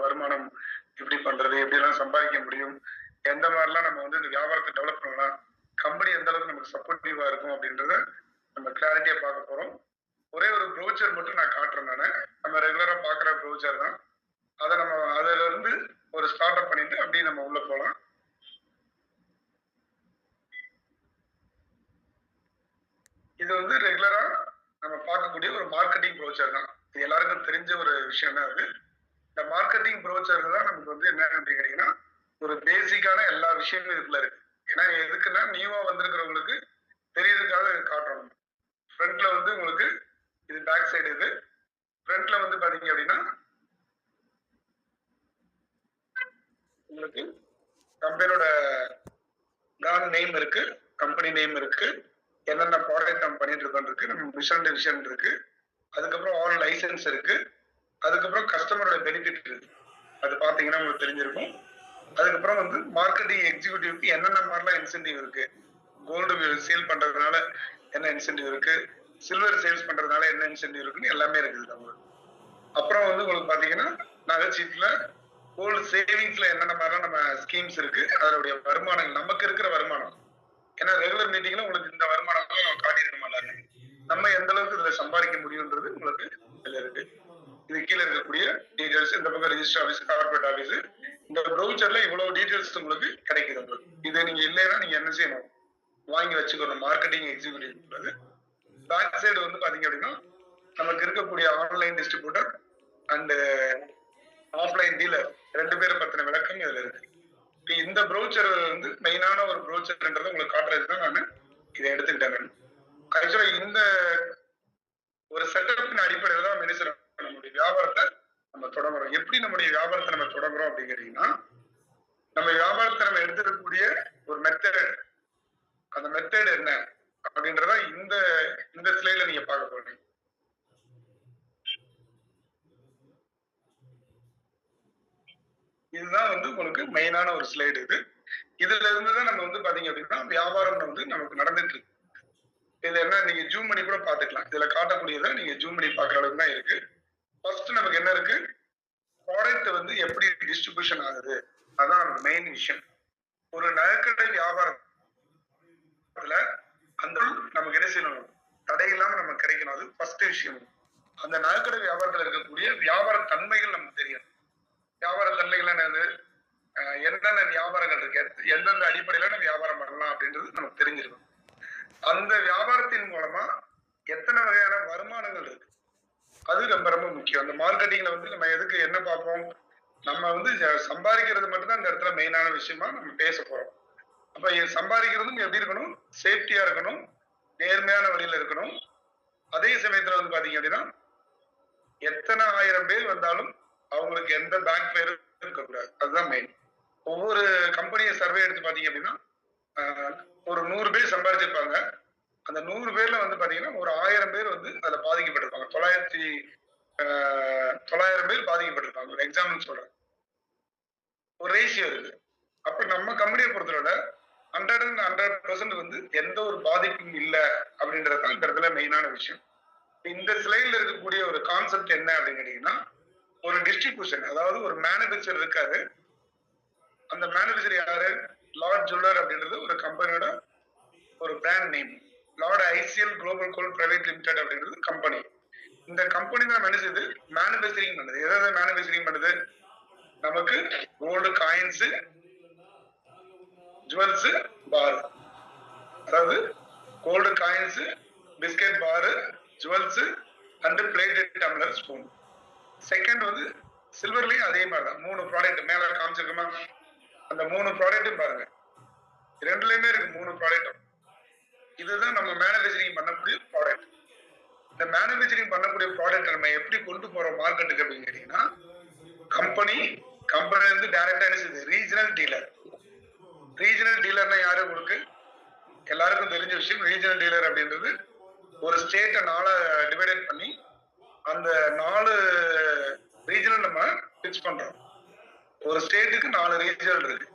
வருமானம் எப்படி பண்றது, எப்படிலாம் சம்பாதிக்க முடியும், எந்த மாதிரிலாம் நம்ம வந்து இந்த வியாபாரத்தை டெவலப் பண்ணலாம், கம்பெனி எந்த அளவுக்கு நமக்கு சப்போர்ட்டிவா இருக்கும் அப்படின்றத நம்ம கிளாரிட்டியா பார்க்க போறோம். ஒரே ஒரு ப்ரௌச்சர் மட்டும் நான் காட்டுறேன் நானு. நம்ம ரெகுலரா பார்க்குற ப்ரௌச்சர் தான். அதை நம்ம அதுல இருந்து ஒரு ஸ்டார்ட் அப் பண்ணிட்டு அப்படியே நம்ம உள்ள போகலாம். இது வந்து ரெகுலரா நம்ம பார்க்கக்கூடிய ஒரு மார்க்கெட்டிங் ப்ரௌச்சர் தான். இது எல்லாருக்கும் தெரிஞ்ச ஒரு விஷயம் தான் அது. இந்த மார்க்கெட்டிங் ப்ரௌச்சர் தான் நமக்கு வந்து என்ன அப்படின்னு கேட்டீங்கன்னா, ஒரு பேசிக்கான எல்லா விஷயங்களும் இதுல இருக்கு. ஏன்னா எதுக்குன்னா நியூவா வந்திருக்கிறவங்களுக்கு தெரியறதுக்காக இது காட்டுறோம். ஃப்ரண்ட்ல வந்து உங்களுக்கு இது பேக் சைடு, இது ஃப்ரண்ட்ல வந்து பாத்தீங்க அப்படின்னா உங்களுக்கு கம்பெனியோட பிராண்ட் நேம் இருக்கு, கம்பெனி நேம் இருக்கு, என்னென்ன ப்ராடக்ட் நம்ம பண்ணிட்டு இருக்கோம் இருக்கு, நம்ம மிஷன் டிவிஷன் இருக்கு, அதுக்கப்புறம் ஆல் லைசன்ஸ் இருக்கு, அதுக்கப்புறம் கஸ்டமரோட பெனிஃபிட் இருக்கு. அது பாத்தீங்கன்னா உங்களுக்கு தெரிஞ்சிருக்கும். அதுக்கப்புறம் வந்து மார்க்கெட்டிங் எக்ஸிக்யூட்டிவ்க்கு என்னென்ன மாதிரிலாம் இன்சென்டிவ் இருக்கு, கோல்டு சேல் பண்றதுனால என்ன இன்சென்டிவ் இருக்கு, சில்வர் சேல்ஸ் பண்றதுனால என்ன இன்சென்டிவ் இருக்குன்னு எல்லாமே இருக்குது உங்களுக்கு. அப்புறம் வந்து உங்களுக்கு பாத்தீங்கன்னா நகைச்சீட்டுல கோல்டு சேவிங்ஸ்ல என்னென்ன மாதிரிலாம் நம்ம ஸ்கீம்ஸ் இருக்கு, அதனுடைய வருமானங்கள் நமக்கு இருக்கிற வருமானம். ஏன்னா ரெகுலர் மீட்டிங்ல உங்களுக்கு இந்த வருமானம் நம்ம காட்டியிருக்க மாட்டாங்க. நம்ம எந்த அளவுக்கு இதுல சம்பாதிக்க முடியும்ன்றது உங்களுக்கு இதுல இருக்கு. இது கீழே இருக்கக்கூடிய டீடைல்ஸ், இந்த பக்கம் ரெஜிஸ்டர் ஆஃபீஸ், கார்பரேட் ஆஃபீஸ், இந்த ப்ரௌச்சர்ல இவ்வளவு டீடைல்ஸ் உங்களுக்கு கிடைக்குது உங்களுக்கு. இது நீங்க இல்லைன்னா நீங்க என்ன செய்யணும், வாங்கி வச்சுக்கணும். மார்க்கெட்டிங் எக்ஸிக்யூட்டிவ் பேக் சைடு வந்து பாத்தீங்க அப்படின்னா நமக்கு இருக்கக்கூடிய online distributor and offline dealer ரெண்டு பேரும் பத்தின விளக்கம் இதுல இருக்கு. இந்த ப்ரௌச்சர் வந்து மெயினான ஒரு ப்ரௌச்சர்ன்றதை உங்களுக்கு காட்டுறதுக்கு தான் நான் இதை எடுத்துக்கிட்டேன். ஆக்சுவலா இந்த ஒரு செட்டப்பின் அடிப்படையில் தான் மனுஷன் நம்முடைய வியாபாரத்தை நம்ம தொடங்குறோம். எப்படி நம்முடைய வியாபாரத்தை நம்ம தொடங்குறோம் அப்படின்னு கேட்டீங்கன்னா, நம்ம வியாபாரத்தை நம்ம எடுத்துக்கக்கூடிய ஒரு மெத்தட், அந்த மெத்தட் என்ன அப்படின்றத இந்த ஸ்லைட்ல நீங்க பார்க்க போறீங்க. இதுதான் வந்து உங்களுக்கு மெயினான ஒரு ஸ்லைடு. இதுல இருந்துதான் நம்ம வந்து பாத்தீங்க அப்படின்னா வியாபாரம் வந்து நமக்கு நடந்துட்டு இருக்கு. இதுல என்ன நீங்க ஜூம் பண்ணி கூட பாத்துக்கலாம். இதுல காட்டக்கூடியதை நீங்க ஜூம் பண்ணி பாக்குற அளவுக்கு தான் இருக்கு. ஃபர்ஸ்ட் நமக்கு என்ன இருக்கு, ப்ராடக்ட் வந்து எப்படி டிஸ்ட்ரிபியூஷன் ஆகுது, அதான் நமக்கு மெயின் விஷயம். ஒரு நகைக்கடை வியாபாரத்துல அந்த நமக்கு என்ன செய்யணும், தடையில்லாம நமக்கு கிடைக்கணும். அது ஃபர்ஸ்ட் விஷயம். அந்த நகைக்கடை வியாபாரத்துல இருக்கக்கூடிய வியாபார தன்மைகள் நமக்கு தெரியும். வியாபார தன்மைகள் என்னது, என்னென்ன வியாபாரங்கள் இருக்கு, எந்தெந்த அடிப்படையில நம்ம வியாபாரம் பண்ணலாம் அப்படின்றது நமக்கு தெரிஞ்சிருக்கும். அந்த வியாபாரத்தின் மூலமா எத்தனை வகையான வருமானங்கள் இருக்கு, அது ரொம்ப ரொம்ப முக்கியம். அந்த மார்க்கெட்டிங்ல வந்து நம்ம எதுக்கு என்ன பார்ப்போம், நம்ம வந்து சம்பாதிக்கிறது மட்டும்தான் இந்த இடத்துல மெயினான விஷயமா நம்ம பேச போறோம். அப்ப சம்பாதிக்கிறதும் எப்படி இருக்கணும், சேஃப்டியா இருக்கணும், நேர்மையான வழியில இருக்கணும். அதே சமயத்துல வந்து பாத்தீங்க அப்படின்னா எத்தனை ஆயிரம் பேர் வந்தாலும் அவங்களுக்கு எந்த பேங்க் ஃபேரும் இருக்கக்கூடாது. அதுதான் மெயின். ஒவ்வொரு கம்பெனியை சர்வே எடுத்து பாத்தீங்க அப்படின்னா ஒரு 100 பேர் சம்பாதிச்சிருப்பாங்க. அந்த 100 பேர்ல வந்து பாத்தீங்கன்னா ஒரு 1000 பேர் வந்து அதுல பாதிக்கப்பட்டிருப்பாங்க. 900 பேர் பாதிக்கப்பட்டிருப்பாங்க. ஒரு எக்ஸாம்பிள் சொல்றேன். ஒரு ரேஷியோ இருக்கு. அப்ப நம்ம கம்பெனியை பொறுத்தவரை 100% வந்து எந்த ஒரு பாதிப்பும் இல்லை அப்படின்றதுதான் இந்த இடத்துல மெயினான விஷயம். இந்த ஸ்லைட்ல இருக்கக்கூடிய ஒரு கான்செப்ட் என்ன அப்படின்னு கேட்டீங்கன்னா, ஒரு டிஸ்ட்ரிபியூஷன், அதாவது ஒரு மேனுபேக்சர் இருக்காரு. அந்த மேனுபேக்சர் யாரு, லார்ட் ஜுவல்லர் அப்படின்றது ஒரு கம்பெனியோட ஒரு brand name. Lord ICL global coal private limited அப்படின்றது கம்பெனி. இந்த கம்பெனி தான் நினைச்சது மேனுபேக்சரிங் பண்ணுது. எதாவது மேனுபேக்சரிங் பண்ணுது, நமக்கு கோல்டு காயின்ஸ், ஜுவல்ஸ், பார். அதாவது gold coins, biscuit bar, jewels and plated tumbler, spoon. Second வந்து சில்வர்லயும் அதே மாதிரிதான் 3 ப்ராடக்ட் மேல காமிச்சிருக்கோமா, அந்த 3 ப்ராடக்ட்டும் பாருங்க. ரெண்டுலயுமே இருக்கு 3 ப்ராடக்டும். இதுதான் நம்ம மேனுபேக்சரிங் பண்ணக்கூடிய ப்ராடக்ட். இந்த மேனுபேக்சரிங் பண்ணக்கூடிய ப்ராடக்ட் நம்ம எப்படி கொண்டு போறோம் மார்க்கெட்டுக்கு அப்படின்னு கேட்டீங்கன்னா, கம்பெனி வந்து டைரக்டா என்ன, ரீஜனல் டீலர். ரீஜனல் டீலர்னா யாரு, உங்களுக்கு எல்லாருக்கும் தெரிஞ்ச விஷயம். ரீஜனல் டீலர் அப்படின்றது ஒரு ஸ்டேட்டை 4 டிவைடட் பண்ணி அந்த 4 ரீஜனல் நம்ம பிக்ஸ் பண்றோம். ஒரு ஸ்டேட்டுக்கு 4 ரீஜனல் இருக்கு.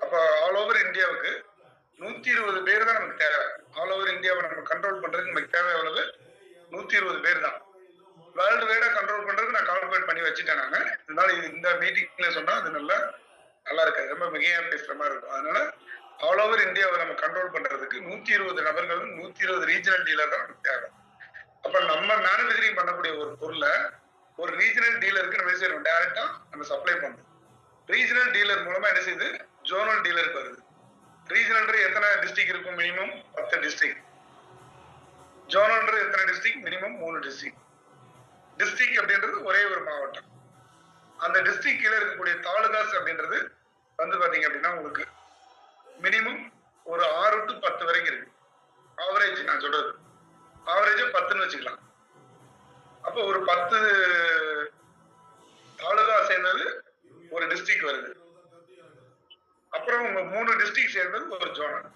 அப்ப ஆல் ஓவர் இந்தியாவுக்கு 120 பேர் தான் நமக்கு தேவை. ஆல் ஓவர் இந்தியாவை நம்ம கண்ட்ரோல் பண்றதுக்கு நமக்கு தேவை எவ்வளவு, 120 பேர் தான். வேர்ல்டு வைடா கண்ட்ரோல் பண்றதுக்கு நான் கால்குலேட் பண்ணி வச்சேன். வச்சுட்டேன் நானு. இருந்தாலும் இந்த மீட்டிங்ல சொன்னா அது நல்லா இருக்காது. ரொம்ப மிகையா பேசுற மாதிரி இருக்கும். அதனால ஆல் ஓவர் இந்தியாவை நம்ம கண்ட்ரோல் பண்றதுக்கு 120 நபர்கள் 120 ரீஜனல் டீலர் தான் நமக்கு தேவை. அப்ப நம்ம மேனுஃபேக்சரிங் பண்ணக்கூடிய ஒரு பொருளை ஒரு ரீஜனல் டீலருக்கு நம்ம செய்யறோம், டைரக்டா நம்ம சப்ளை பண்றோம். ரீஜனல் டீலர் மூலமா என்ன செய்யுது, ஜோனல் டீலருக்கு வருது. ரீஜனல் எத்தனை டிஸ்ட்ரிக்ட் இருக்கும்? Minimum 10 district. ஜோனல் எத்தனை டிஸ்ட்ரிக்ட்? Minimum 3 district. டிஸ்ட்ரிக்ட் அப்படின்றது ஒரே ஒரு மாவட்டம். அந்த டிஸ்ட்ரிக்ட் கீழே இருக்கக்கூடிய தாலுகாஸ் அப்படின்றது வந்து பாத்தீங்க அப்படின்னா உங்களுக்கு மினிமம் ஒரு 6 to 10 வரைக்கும் இருக்கு. ஆவரேஜ் நான் சொல்றது ஆவரேஜா 10ன்னு வச்சுக்கலாம். அப்போ ஒரு 10 தாலுகா சேர்ந்தது ஒரு டிஸ்ட்ரிக்ட் வருது. அப்புறம் உங்க 3 டிஸ்ட்ரிக்ட் சேர்ந்தது ஒரு ஜோனல்.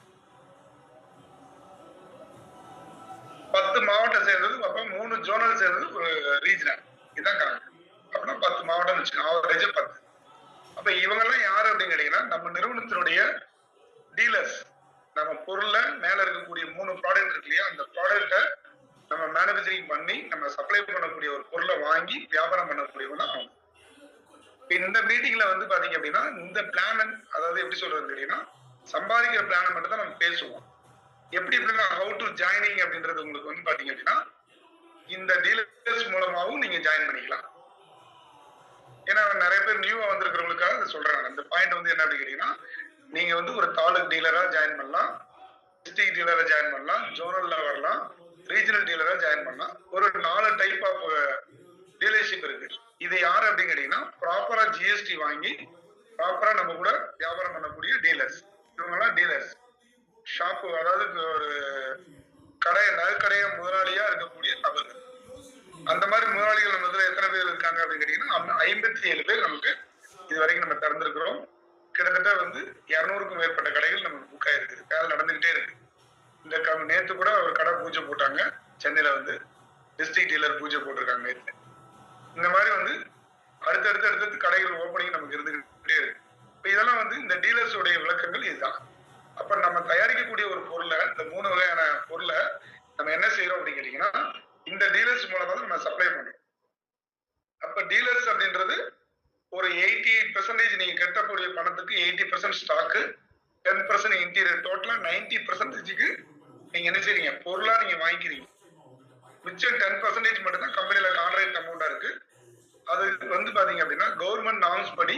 10 மாவட்டம் சேர்ந்தது, அப்ப 3 ஜோனல் சேர்ந்தது ஒரு ரீஜனல். இதுதான் கணக்கு. அப்படின்னா 10 மாவட்டம் வச்சுக்கலாம், ஆவரேஜ் 10. அப்ப இவங்க எல்லாம் யாரு அப்படின்னு கேட்டீங்கன்னா நம்ம நிறுவனத்தினுடைய டீலர்ஸ். நம்ம பொருள்ல மேல இருக்கக்கூடிய 3 ப்ராடக்ட் இருக்கு இல்லையா, அந்த ப்ராடக்ட்டை நம்ம மேனுஃபேக்சரிங் பண்ணி நம்ம சப்ளை பண்ணக்கூடிய ஒரு பொருளை வாங்கி வியாபாரம் பண்ணக்கூடியவங்க தான் அவங்க. இந்த மீட்டிங்ல வந்து பாத்தீங்க அப்படின்னா இந்த பிளான், அதாவது எப்படி சொல்றது கேட்டீங்கன்னா சம்பாதிக்கிற பிளானை மட்டும் தான் நம்ம பேசுவோம். எப்படி எப்படின்னா ஹவு டு ஜாயினிங் அப்படின்றது உங்களுக்கு வந்து பாத்தீங்க அப்படின்னா இந்த டீலர்ஸ் மூலமாவும் நீங்க ஜாயின் பண்ணிக்கலாம். ஏன்னா நிறைய பேர் நியூவா வந்திருக்கிறவங்களுக்காக அதை சொல்றாங்க. அந்த பாயிண்ட் வந்து என்ன அப்படின்னு கேட்டீங்கன்னா நீங்க வந்து ஒரு தாலுக் டீலரா ஜாயின் பண்ணலாம், டிஸ்ட்ரிக்ட் டீலரா ஜாயின் பண்ணலாம், ஜோனல்ல வரலாம், ரீஜனல் டீலரா ஜாயின் பண்ணலாம். ஒரு 4 டைப் ஆஃப் டீலர்ஷிப் இருக்கு. இது யாரு அப்படின்னு கேட்டீங்கன்னா ப்ராப்பரா ஜிஎஸ்டி வாங்கி ப்ராப்பரா நம்ம கூட வியாபாரம் பண்ணக்கூடிய டீலர்ஸ். இவங்கெல்லாம் டீலர்ஸ் ஷாப்பு, அதாவது ஒரு நகைக்கடைய முதலாளியா இருக்கக்கூடிய நபர்கள். அந்த மாதிரி முதலாளிகள் நம்ம இதுல எத்தனை பேர் இருக்காங்க அப்படின்னு கேட்டீங்கன்னா 57 பேர் நமக்கு இது வரைக்கும் நம்ம திறந்திருக்கிறோம். கிட்டத்தட்ட வந்து 200க்கும் மேற்பட்ட கடைகள் நமக்கு புக் ஆயிருக்கு. வேலை நடந்துகிட்டே இருக்கு. இந்த நேத்து கூட ஒரு கடை பூஜை போட்டாங்க சென்னையில, வந்து டிஸ்ட்ரிக்ட் டீலர் பூஜை போட்டிருக்காங்க நேற்று. இந்த மாதிரி வந்து அடுத்தடுத்து கடைகள் ஓப்பனிங் நமக்கு இருந்துகிட்டே இருக்கு. இப்ப இதெல்லாம் வந்து இந்த டீலர்ஸோடைய விளக்கங்கள் இதுதான். அப்ப நம்ம தயாரிக்கக்கூடிய ஒரு பொருளை, இந்த 3 வகையான பொருளை நம்ம என்ன செய்யறோம் அப்படின்னு கேட்டீங்கன்னா இந்த டீலர்ஸ் மூலமா தான் நம்ம சப்ளை பண்றோம். அப்ப டீலர்ஸ் அப்படின்றது ஒரு 88% நீங்க கட்டக்கூடிய பணத்துக்கு 80% ஸ்டாக்கு, 10% இன்டீரியர், டோட்டலா 90%க்கு நீங்க என்ன செய்றீங்க, பொருளா நீங்க வாங்கிக்கிறீங்க. மிச்சம் 10% மட்டும் தான் கம்பெனில கான்ட்ராக்ட் அமௌண்டா இருக்கு. அது வந்து பாத்தீங்க அப்படின்னா கவர்மெண்ட் நார்ம்ஸ் படி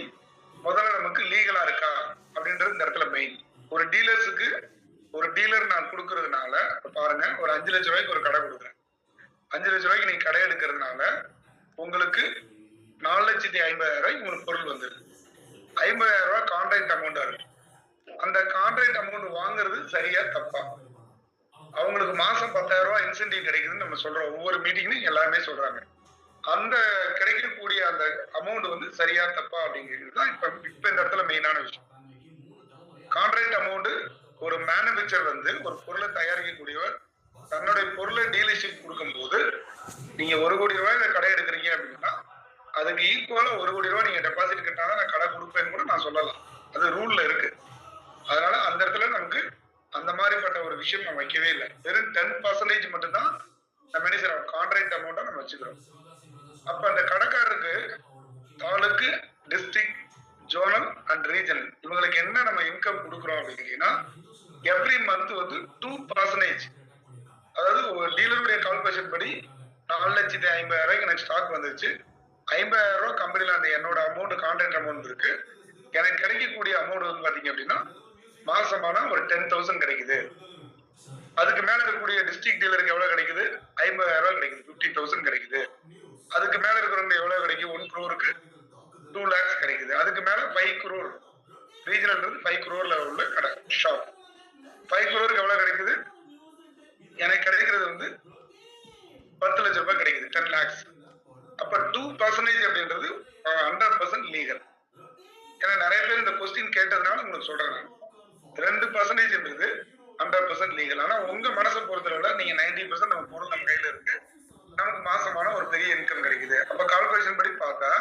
முதல்ல நமக்கு லீகலா இருக்கா அப்படின்றது இந்த இடத்துல மெயின். ஒரு டீலர்ஸுக்கு ஒரு டீலர் நான் கொடுக்கறதுனால பாருங்க, ஒரு 5 லட்சம் ரூபாய்க்கு ஒரு கடை கொடுக்குறேன். 5 லட்சம் ரூபாய்க்கு நீங்க கடை எடுக்கிறதுனால உங்களுக்கு 4,50,000 உங்களுக்கு பொருள் வந்துருக்கு. 50,000 ரூபாய் கான்ட்ராக்ட் அமௌண்டா இருக்கு. அந்த கான்ட்ராக்ட் அமௌண்ட் வாங்குறது சரியா தப்பா? அவங்களுக்கு மாசம் 10,000 ரூபாய் இன்சென்டிவ் கிடைக்குதுன்னு நம்ம சொல்றோம். ஒவ்வொரு மீட்டிங்லையும் எல்லாருமே சொல்றாங்க. அந்த கிடைக்கக்கூடிய அந்த அமௌண்ட் வந்து சரியா தப்பா அப்படிங்கிறது தான் இப்ப இந்த இடத்துல மெயினான விஷயம். கான்ட்ராக்ட் அமௌண்ட் ஒரு மேனுஃபேக்சர் வந்து ஒரு பொருளை தயாரிக்கக்கூடியவர் தன்னுடைய பொருளை டீலர்ஷிப் கொடுக்கும் போது நீங்க 1 கோடி ரூபாய் கடை எடுக்கிறீங்க அப்படின்னா அதுக்கு ஈக்குவலா 1 கோடி ரூபாய் நீங்க டெபாசிட் கட்டினாதான் நான் கடை கொடுப்பேன்னு கூட நான் சொல்லலாம். அது ரூல்ல இருக்கு. அதனால அந்த இடத்துல நமக்கு அந்த மாதிரிப்பட்ட ஒரு விஷயம் நம்ம வைக்கவே இல்லை. வெறும் 10% மட்டும்தான் நம்ம என்ன செய்யறோம், கான்ட்ராக்ட் அமௌண்ட்டை நம்ம வச்சுக்கிறோம். அப்ப அந்த கடைக்காரருக்கு taluk, district, zonal and regional இவங்களுக்கு என்ன நம்ம இன்கம் கொடுக்குறோம் அப்படின்னா எவ்ரி மந்த் வந்து 2%, அதாவது ஒரு டீலருடைய கால்குலேஷன் படி 4,50,000 எனக்கு ஸ்டாக் வந்துருச்சு. 50,000 ரூபாய் கம்பெனில அந்த என்னோட அமௌண்ட் கான்ட்ராக்ட் அமௌண்ட் இருக்கு. எனக்கு கிடைக்கக்கூடிய அமௌண்ட் வந்து பாத்தீங்க அப்படின்னா மாசமான ஒரு 10,000 கிடைக்குது. அதுக்கு மேல இருக்கக்கூடிய டிஸ்ட்ரிக்ட் டீலருக்கு எவ்வளவு கிடைக்குது, 50,000 ரூபாய் கிடைக்குது, 50,000 கிடைக்குது. அதுக்கு மேல இருக்கிறவங்க எவ்வளவு கிடைக்கும், 1 crore 2 lakhs கிடைக்குது. அதுக்கு மேல 5 crore, ரீஜனல் 5 crore உள்ள கடை ஷாப். 5 crore எவ்வளவு கிடைக்குது, எனக்கு கிடைக்கிறது வந்து 10 லட்சம் ரூபாய் கிடைக்குது, 10 lakhs. அப்ப 2% அப்படின்றது 100% லீகல். ஏன்னா நிறைய பேர் இந்த கொஸ்டின் கேட்டதுனால உங்களுக்கு சொல்றேன். 2% என்றது 100% லீகல். ஆனா உங்க மனசை பொறுத்தவரை நீங்க 90% நம்ம பொருள் நம்ம கையில இருக்கு, நமக்கு மாசமான ஒரு பெரிய இன்கம் கிடைக்குது. அப்ப கால்குலேஷன் படி பார்த்தா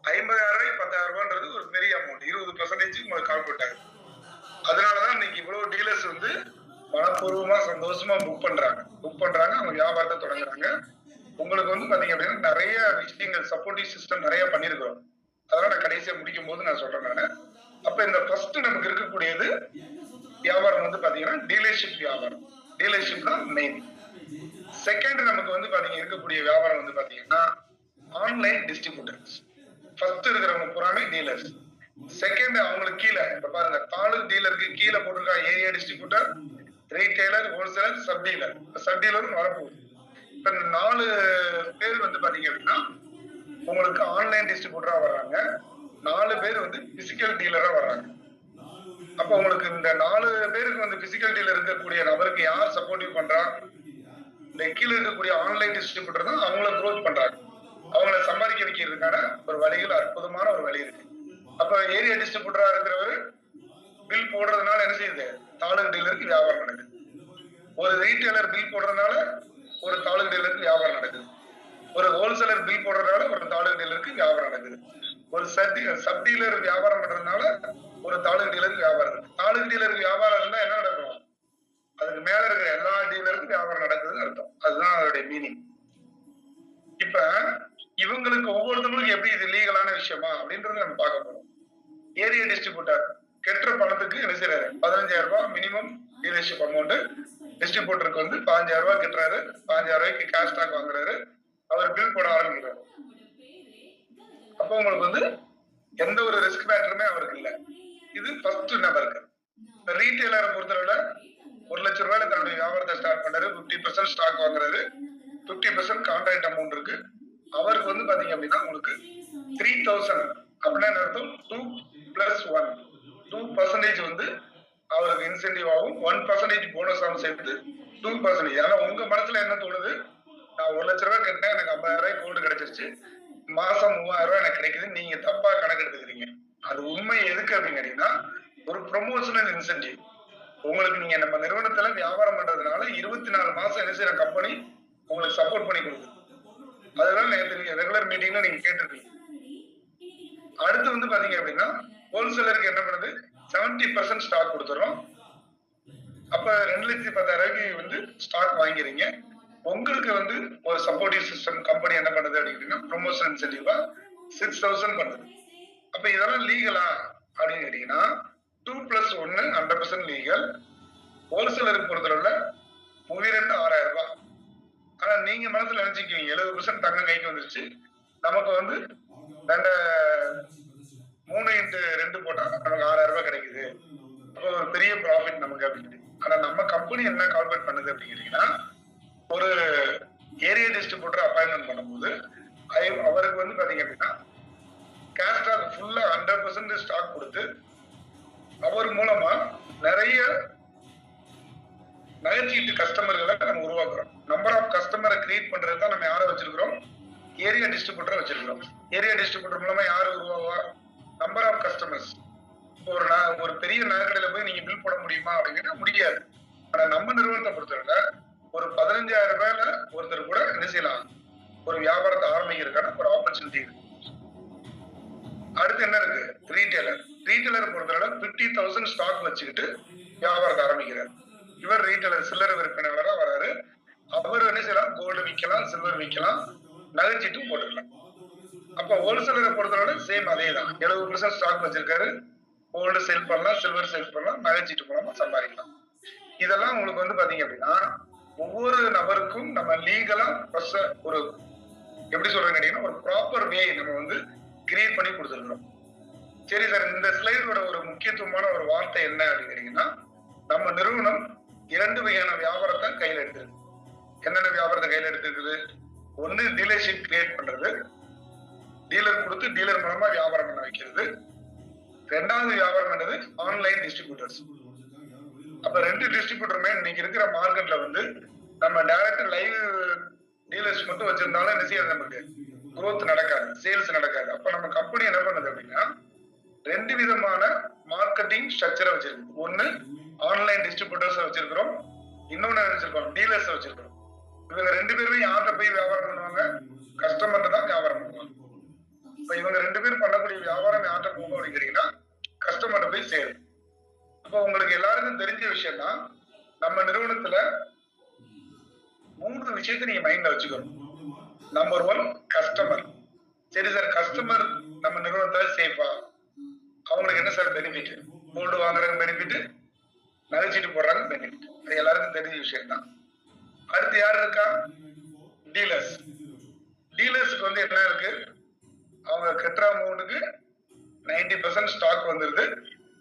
50,000 ரூபாய் 10,000 ரூபான்றது ஒரு பெரிய அமௌண்ட். 20% உங்களுக்கு கால்குலேட் ஆகுது. அதனாலதான் இன்னைக்கு இவ்வளவு டீலர்ஸ் வந்து மனப்பூர்வமா சந்தோஷமா புக் பண்றாங்க. அவங்க வியாபாரத்தை தொடங்குறாங்க. உங்களுக்கு வந்து பாத்தீங்க அப்படின்னா நிறைய விஷயங்கள் சப்போர்ட்டிவ் சிஸ்டம் நிறைய பண்ணிருக்கிறோம். அதெல்லாம் நான் கடைசியா முடிக்கும் போது நான் சொல்றேன் நானு. அப்ப இந்த ஃபர்ஸ்ட் நமக்கு இருக்கக்கூடியது வியாபாரம் வந்து பாத்தீங்கன்னா டீலர்ஷிப் வியாபாரம். டீலர்ஷிப் தான் மெயின். செகண்ட் நமக்கு வந்து பாத்தீங்க இருக்கக்கூடிய வியாபாரம் வந்து பாத்தீங்கன்னா ஆன்லைன் டிஸ்ட்ரிபியூட்டர்ஸ். ஃபர்ஸ்ட் இருக்கிறவங்க பூராமே டீலர்ஸ். செகண்ட் அவங்களுக்கு கீழே இப்ப பாருங்க தாலுக் டீலருக்கு கீழே போட்டிருக்காங்க area distributor, retailer, wholesaler, sub dealer. Sub டீலரும் வரப்போகுது. இப்ப இந்த 4 பேர் வந்து பாத்தீங்க அப்படின்னா உங்களுக்கு ஆன்லைன் டிஸ்ட்ரிபியூட்டரா வர்றாங்க. 4 பேர் வந்து பிசிக்கல் டீலரா வர்றாங்க. அப்ப உங்களுக்கு இந்த 4 பேருக்கு வந்து பிசிக்கல் டீலர் இருக்கக்கூடிய நபருக்கு யார் சப்போர்ட்டிவ் பண்றா? இந்த கீழே இருக்கக்கூடிய ஆன்லைன் டிஸ்ட்ரிபியூட்டர் தான் அவங்கள க்ரோத் பண்றாங்க. அவங்கள சம்பாதிக்க வைக்கிறதுக்கான ஒரு வழிகள் அற்புதமான ஒரு வழி இருக்கு. அப்ப ஏரியா டிஸ்ட்ரிபியூட்டரா இருக்கிறவரு பில் போடுறதுனால என்ன செய்யுது? தாலுக் டீலருக்கு வியாபாரம் நடக்குது. ஒரு ரீட்டைலர் பில் போடுறதுனால ஒரு தாலுக் டீலருக்கு வியாபாரம் நடக்குது. ஒரு ஹோல்சேலர் பில் போடுறதுனால ஒரு தாலுக் டீலருக்கு வியாபாரம் நடக்குது. ஒரு சப் டீலர் வியாபாரம் பண்றதுனால ஒரு தாலுக் டீலருக்கு வியாபாரம் இருக்கு. தாலுக் டீலருக்கு வியாபாரம் இருந்தா என்ன நடக்கும்? அதுக்கு மேல இருக்கிற எல்லா டீலருக்கும் வியாபாரம் நடக்குதுன்னு அர்த்தம். அதுதான் அதோடைய மீனிங். இப்ப இவங்களுக்கு ஒவ்வொருத்தவங்களுக்கும் எப்படி இது லீகலான விஷயமா அப்படின்றத நம்ம பார்க்க போறோம். ஏரியா டிஸ்ட்ரிபியூட்டர் கெட்டுற பணத்துக்கு என்ன செய்யறாரு? 15,000 ரூபாய் மினிமம் டீலர்ஷிப் அமௌண்ட். டிஸ்ட்ரிபியூட்டருக்கு வந்து 15,000 ரூபாய் கட்டுறாரு. 15,000 ரூபாய்க்கு கேஷ் ஸ்டாக் வாங்குறாரு. அவர் பில் போட ஆரம்பிக்கிறாரு. அப்போ உங்களுக்கு வந்து எந்த ஒரு ரிஸ்க் மேட்டருமே அவருக்கு இல்லை. இது ஃபர்ஸ்ட் நபருக்கு. ரீட்டைலரை பொறுத்தவரை 1 லட்சம் ரூபாயில தன்னுடைய வியாபாரத்தை ஸ்டார்ட் பண்றாரு. 50% ஸ்டாக் வாங்குறாரு. 50% கான்ட்ராக்ட் அமௌண்ட் இருக்கு. அவருக்கு வந்து பாத்தீங்க அப்படின்னா உங்களுக்கு 3,000 அப்படின்னா அர்த்தம் 2+1 2% வந்து அவருக்கு இன்சென்டிவ் ஆகும். 1% போனஸ் ஆகும் சேர்த்து 2%. ஆனா உங்க மனசுல என்ன தோணுது? நான் 1 லட்சம் ரூபாய் கட்டினேன், எனக்கு 50,000 ரூபாய் கோல்டு கிடைச்சிருச்சு, மாசம் 3,000 ரூபாய் எனக்கு கிடைக்குது. நீங்க தப்பா கணக்கு எடுத்துக்கிறீங்க. அது உண்மை எதுக்கு அப்படின்னு கேட்டீங்கன்னா ஒரு ப்ரொமோஷனல் இன்சென்டிவ். உங்களுக்கு நீங்க நம்ம நிறுவனத்துல வியாபாரம் பண்றதுனால 24 மாசம் என்ன செய்யற கம்பெனி உங்களுக்கு சப்போர்ட் பண்ணி கொடுக்குது. அதெல்லாம் ரெகுலர் மீட்டிங்ல நீங்க கேட்டிருக்கீங்க. அடுத்து வந்து பாத்தீங்க அப்படின்னா ஹோல்சேலருக்கு என்ன பண்ணுது? 70% ஸ்டாக் கொடுத்துறோம். அப்ப 2,10,000 ரூபாய்க்கு வந்து ஸ்டாக் வாங்கிறீங்க. உங்களுக்கு வந்து ஒரு சப்போர்ட்டிவ் சிஸ்டம் கம்பெனி என்ன பண்ணுது அப்படின்னா ப்ரொமோஷன் இன்சென்டிவா 6,000 பண்ணுது. அப்ப இதெல்லாம் லீகலா அப்படின்னு கேட்டீங்கன்னா 2+1 100% லீகல். ஹோல்சேலருக்கு பொறுத்தவரை 6,000 ரூபாய். ஆனா நீங்க மனசுல நினைச்சுக்கீங்க 70% தங்கம் கைக்கு வந்துருச்சு, நமக்கு வந்து 3x2 போட்டா நமக்கு 6,000 ரூபாய் கிடைக்குது. அப்போ ஒரு பெரிய ப்ராஃபிட் நமக்கு அப்படின்னு. ஆனா நம்ம கம்பெனி என்ன கால்குலேட் பண்ணுது அப்படிங்கிறீங்கன்னா ஒரு ஏரியா டிஸ்ட்ரிபியூட்டர் அப்பாயின்மெண்ட் பண்ணும்போது அவருக்கு வந்து பாத்தீங்க அப்படின்னா கேஷ் ஸ்டாக் ஃபுல்லா 100% ஸ்டாக் கொடுத்து அவர் மூலமா நிறைய நகைச்சீட்டு கஸ்டமர்களை நம்ம உருவாக்குறோம். நம்பர் ஆஃப் கஸ்டமரை கிரியேட் பண்றது தான் நம்ம யாரை வச்சிருக்கிறோம்? ஏரியா டிஸ்ட்ரிபியூட்டரை வச்சிருக்கிறோம். ஏரியா டிஸ்ட்ரிபியூட்டர் மூலமா யாரு உருவாவா? Number of customers. ஒரு பெரிய நகைக்கடையில போய் நீங்க பில் போட முடியுமா அப்படிங்கிற முடியாது. ஆனா நம்ம நிறுவனத்தை பொறுத்தவரை ஒரு 15,000 ரூபாயில ஒருத்தர் கூட என்ன செய்யலாம்? ஒரு வியாபாரத்தை ஆரம்பிக்கிறதுக்கான ஒரு ஆப்பர்ச்சுனிட்டி இருக்கு. அடுத்து என்ன இருக்கு? ரீட்டைலர். ரீட்டைலர் பொறுத்தவரை 50,000 ஸ்டாக் வச்சுக்கிட்டு வியாபாரத்தை ஆரம்பிக்கிறார். இவர் ரீட்டைலர் சில்லறை விற்பனையாளரா வராரு. அவர் என்ன செய்யலாம்? கோல்டு விற்கலாம், சில்வர் விற்கலாம், நகைச்சீட்டும் போட்டுக்கலாம். அப்ப ஹோல்சேலரை பொறுத்தவரை சேம் அதே தான். 70% ஸ்டாக் வச்சிருக்காரு. கோல்டு சேல் பண்ணலாம், சில்வர் சேல் பண்ணலாம், நகைச்சீட்டு மூலமா சம்பாதிக்கலாம். இதெல்லாம் உங்களுக்கு வந்து பாத்தீங்க அப்படின்னா ஒவ்வொரு நபருக்கும் நம்ம லீகலா ஒரு எப்படி சொல்றேன்னு கேட்டீங்கன்னா ஒரு ப்ராப்பர் வே நம்ம வந்து கிரியேட் பண்ணி கொடுத்துருக்கோம். சரி சார், இந்த ஸ்லைடோட ஒரு முக்கியத்துவமான ஒரு வார்த்தை என்ன அப்படின்னு கேட்டீங்கன்னா நம்ம நிறுவனம் 2 வகையான வியாபாரத்தை கையில எடுத்திருக்கு. என்னென்ன வியாபாரத்தை கையில எடுத்திருக்குது? ஒண்ணு டீலர்ஷிப் கிரியேட் பண்றது, டீலர் கொடுத்து டீலர் மூலமா வியாபாரம் பண்ண வைக்கிறது. 2வது வியாபாரம் பண்ணது ஆன்லைன் டிஸ்ட்ரிபியூட்டர்ஸ். அப்ப 2 டிஸ்ட்ரிபியூட்டருமே இன்னைக்கு இருக்கிற மார்க்கெட்ல வந்து நம்ம டைரக்ட் லைவ் டீலர்ஸ் மட்டும் வச்சிருந்தாலும் என்ன செய்யாது? நமக்கு growth நடக்காது, சேல்ஸ் நடக்காது. அப்ப நம்ம கம்பெனி என்ன பண்ணுது அப்படின்னா 2 விதமான மார்க்கெட்டிங் ஸ்ட்ரக்சரை வச்சிருக்கு. ஒண்ணு ஆன்லைன் டிஸ்ட்ரிபியூட்டர்ஸ் வச்சிருக்கிறோம், இன்னொன்னு வச்சிருக்கோம் டீலர்ஸ் வச்சிருக்கிறோம். இவங்க 2 பேருமே யார்கிட்ட போய் வியாபாரம் பண்ணுவாங்க? கஸ்டமர்கிட்ட தான் வியாபாரம் பண்ணுவாங்க. இப்ப இவங்க 2 பேரும் பண்ணக்கூடிய வியாபாரம் யார்கிட்ட போகும் அப்படிங்கிறீங்கன்னா கஸ்டமர்கிட்ட போய் சேரும். அப்ப உங்களுக்கு எல்லாருக்கும் தெரிஞ்ச விஷயம் தான், நம்ம நிறுவனத்துல 3 விஷயத்தை நீங்க மைண்ட்ல வச்சுக்கணும். Number 1 customer. சரி சார், கஸ்டமர் நம்ம நிறுவனத்துல சேஃபா, அவங்களுக்கு என்ன சார் பெனிஃபிட்? கோல்டு வாங்குறதுக்கு பெனிஃபிட், நகைச்சீட்டு போடுறாங்க பெனிஃபிட். அது எல்லாருக்கும் தெரிஞ்ச விஷயம் தான். அடுத்து யார் இருக்கா? டீலர்ஸ். டீலர்ஸ்க்கு வந்து என்ன இருக்கு? அவங்க கட்டுற அமௌண்ட்டுக்கு 90% ஸ்டாக் வந்துருது.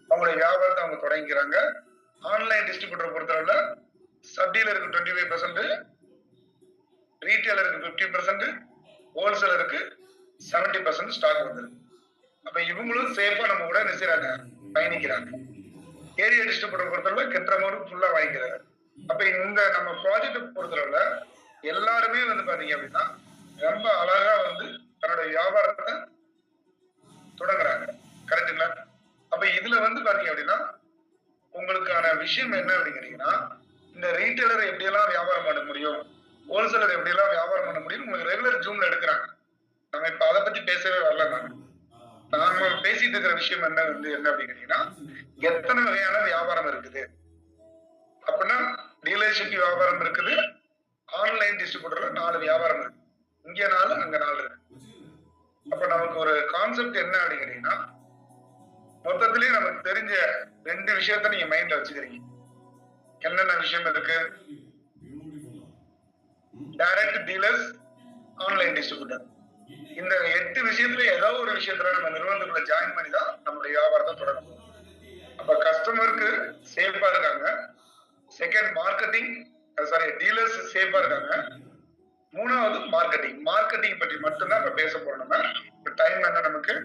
அவங்களுடைய வியாபாரத்தை அவங்க தொடங்கிக்கிறாங்க. ஆன்லைன் டிஸ்ட்ரிபியூட்டர் பொறுத்தளவுல சப் டீலருக்கு 25%, ரீட்டைலருக்கு 50%, ஹோல்சேலருக்கு 70% ஸ்டாக் வந்துருது. அப்ப இவங்களும் சேஃபா நம்ம கூட என்ன செய்றாங்க? பயணிக்கிறாங்க. ஏரியா டிஸ்ட்ரிபியூட்டர் பொறுத்தளவுல கட்டுற அமௌண்ட் ஃபுல்லா வாங்கிக்கிறாங்க. அப்ப இந்த நம்ம ப்ராஜெக்ட் பொறுத்தளவுல எல்லாருமே வந்து பாத்தீங்க அப்படின்னா ரொம்ப அழகா வந்து தன்னோட வியாபாரத்தை தொடங்குறாங்க. கரெக்டுங்களா? அப்ப இதுல வந்து பாத்தீங்க அப்படின்னா உங்களுக்கான விஷயம் என்ன அப்படிங்கிறீங்கன்னா, இந்த ரீட்டைலர் எப்படியெல்லாம் வியாபாரம் பண்ண முடியும், ஹோல்சேலர் எப்படியெல்லாம் வியாபாரம் பண்ண முடியும் உங்களுக்கு ரெகுலர் ஜூம்ல எடுக்கிறாங்க. நம்ம இப்ப அதை பத்தி பேசவே வரல. நாம பேசிட்டு இருக்கிற விஷயம் என்ன அப்படிங்கிறீங்கன்னா, எத்தனை வகையான வியாபாரம் இருக்குது அப்படின்னா, டீலர்ஷிப் வியாபாரம் இருக்குது, ஆன்லைன் டிஸ்ட்ரிபியூட்டர்ல 4 வியாபாரம் இருக்கு. இங்க 4 அங்க 4 இருக்கு. அப்ப நமக்கு ஒரு கான்செப்ட் என்ன அப்படிங்கிறீங்கன்னா, மொத்தத்திலேயே நமக்கு தெரிஞ்ச 2 விஷயத்த நீங்க மைண்ட்ல வச்சுக்கிறீங்க. என்னென்ன விஷயம் இருக்கு? Direct dealers, online distributor. இந்த 8 விஷயத்துல ஏதோ ஒரு விஷயத்துல நம்ம நிறுவனத்துக்குள்ள ஜாயின் பண்ணி தான் நம்மளுடைய வியாபாரத்தை தொடங்கணும். அப்ப கஸ்டமருக்கு சேஃபா இருக்காங்க. செகண்ட் மார்க்கெட்டிங், டீலர்ஸ் சேஃபா இருக்காங்க. மூணாவது மார்க்கெட்டிங். மார்க்கெட்டிங் பற்றி மட்டும்தான் இப்ப பேச போறோம். நம்ம இப்ப டைம் என்ன நமக்கு?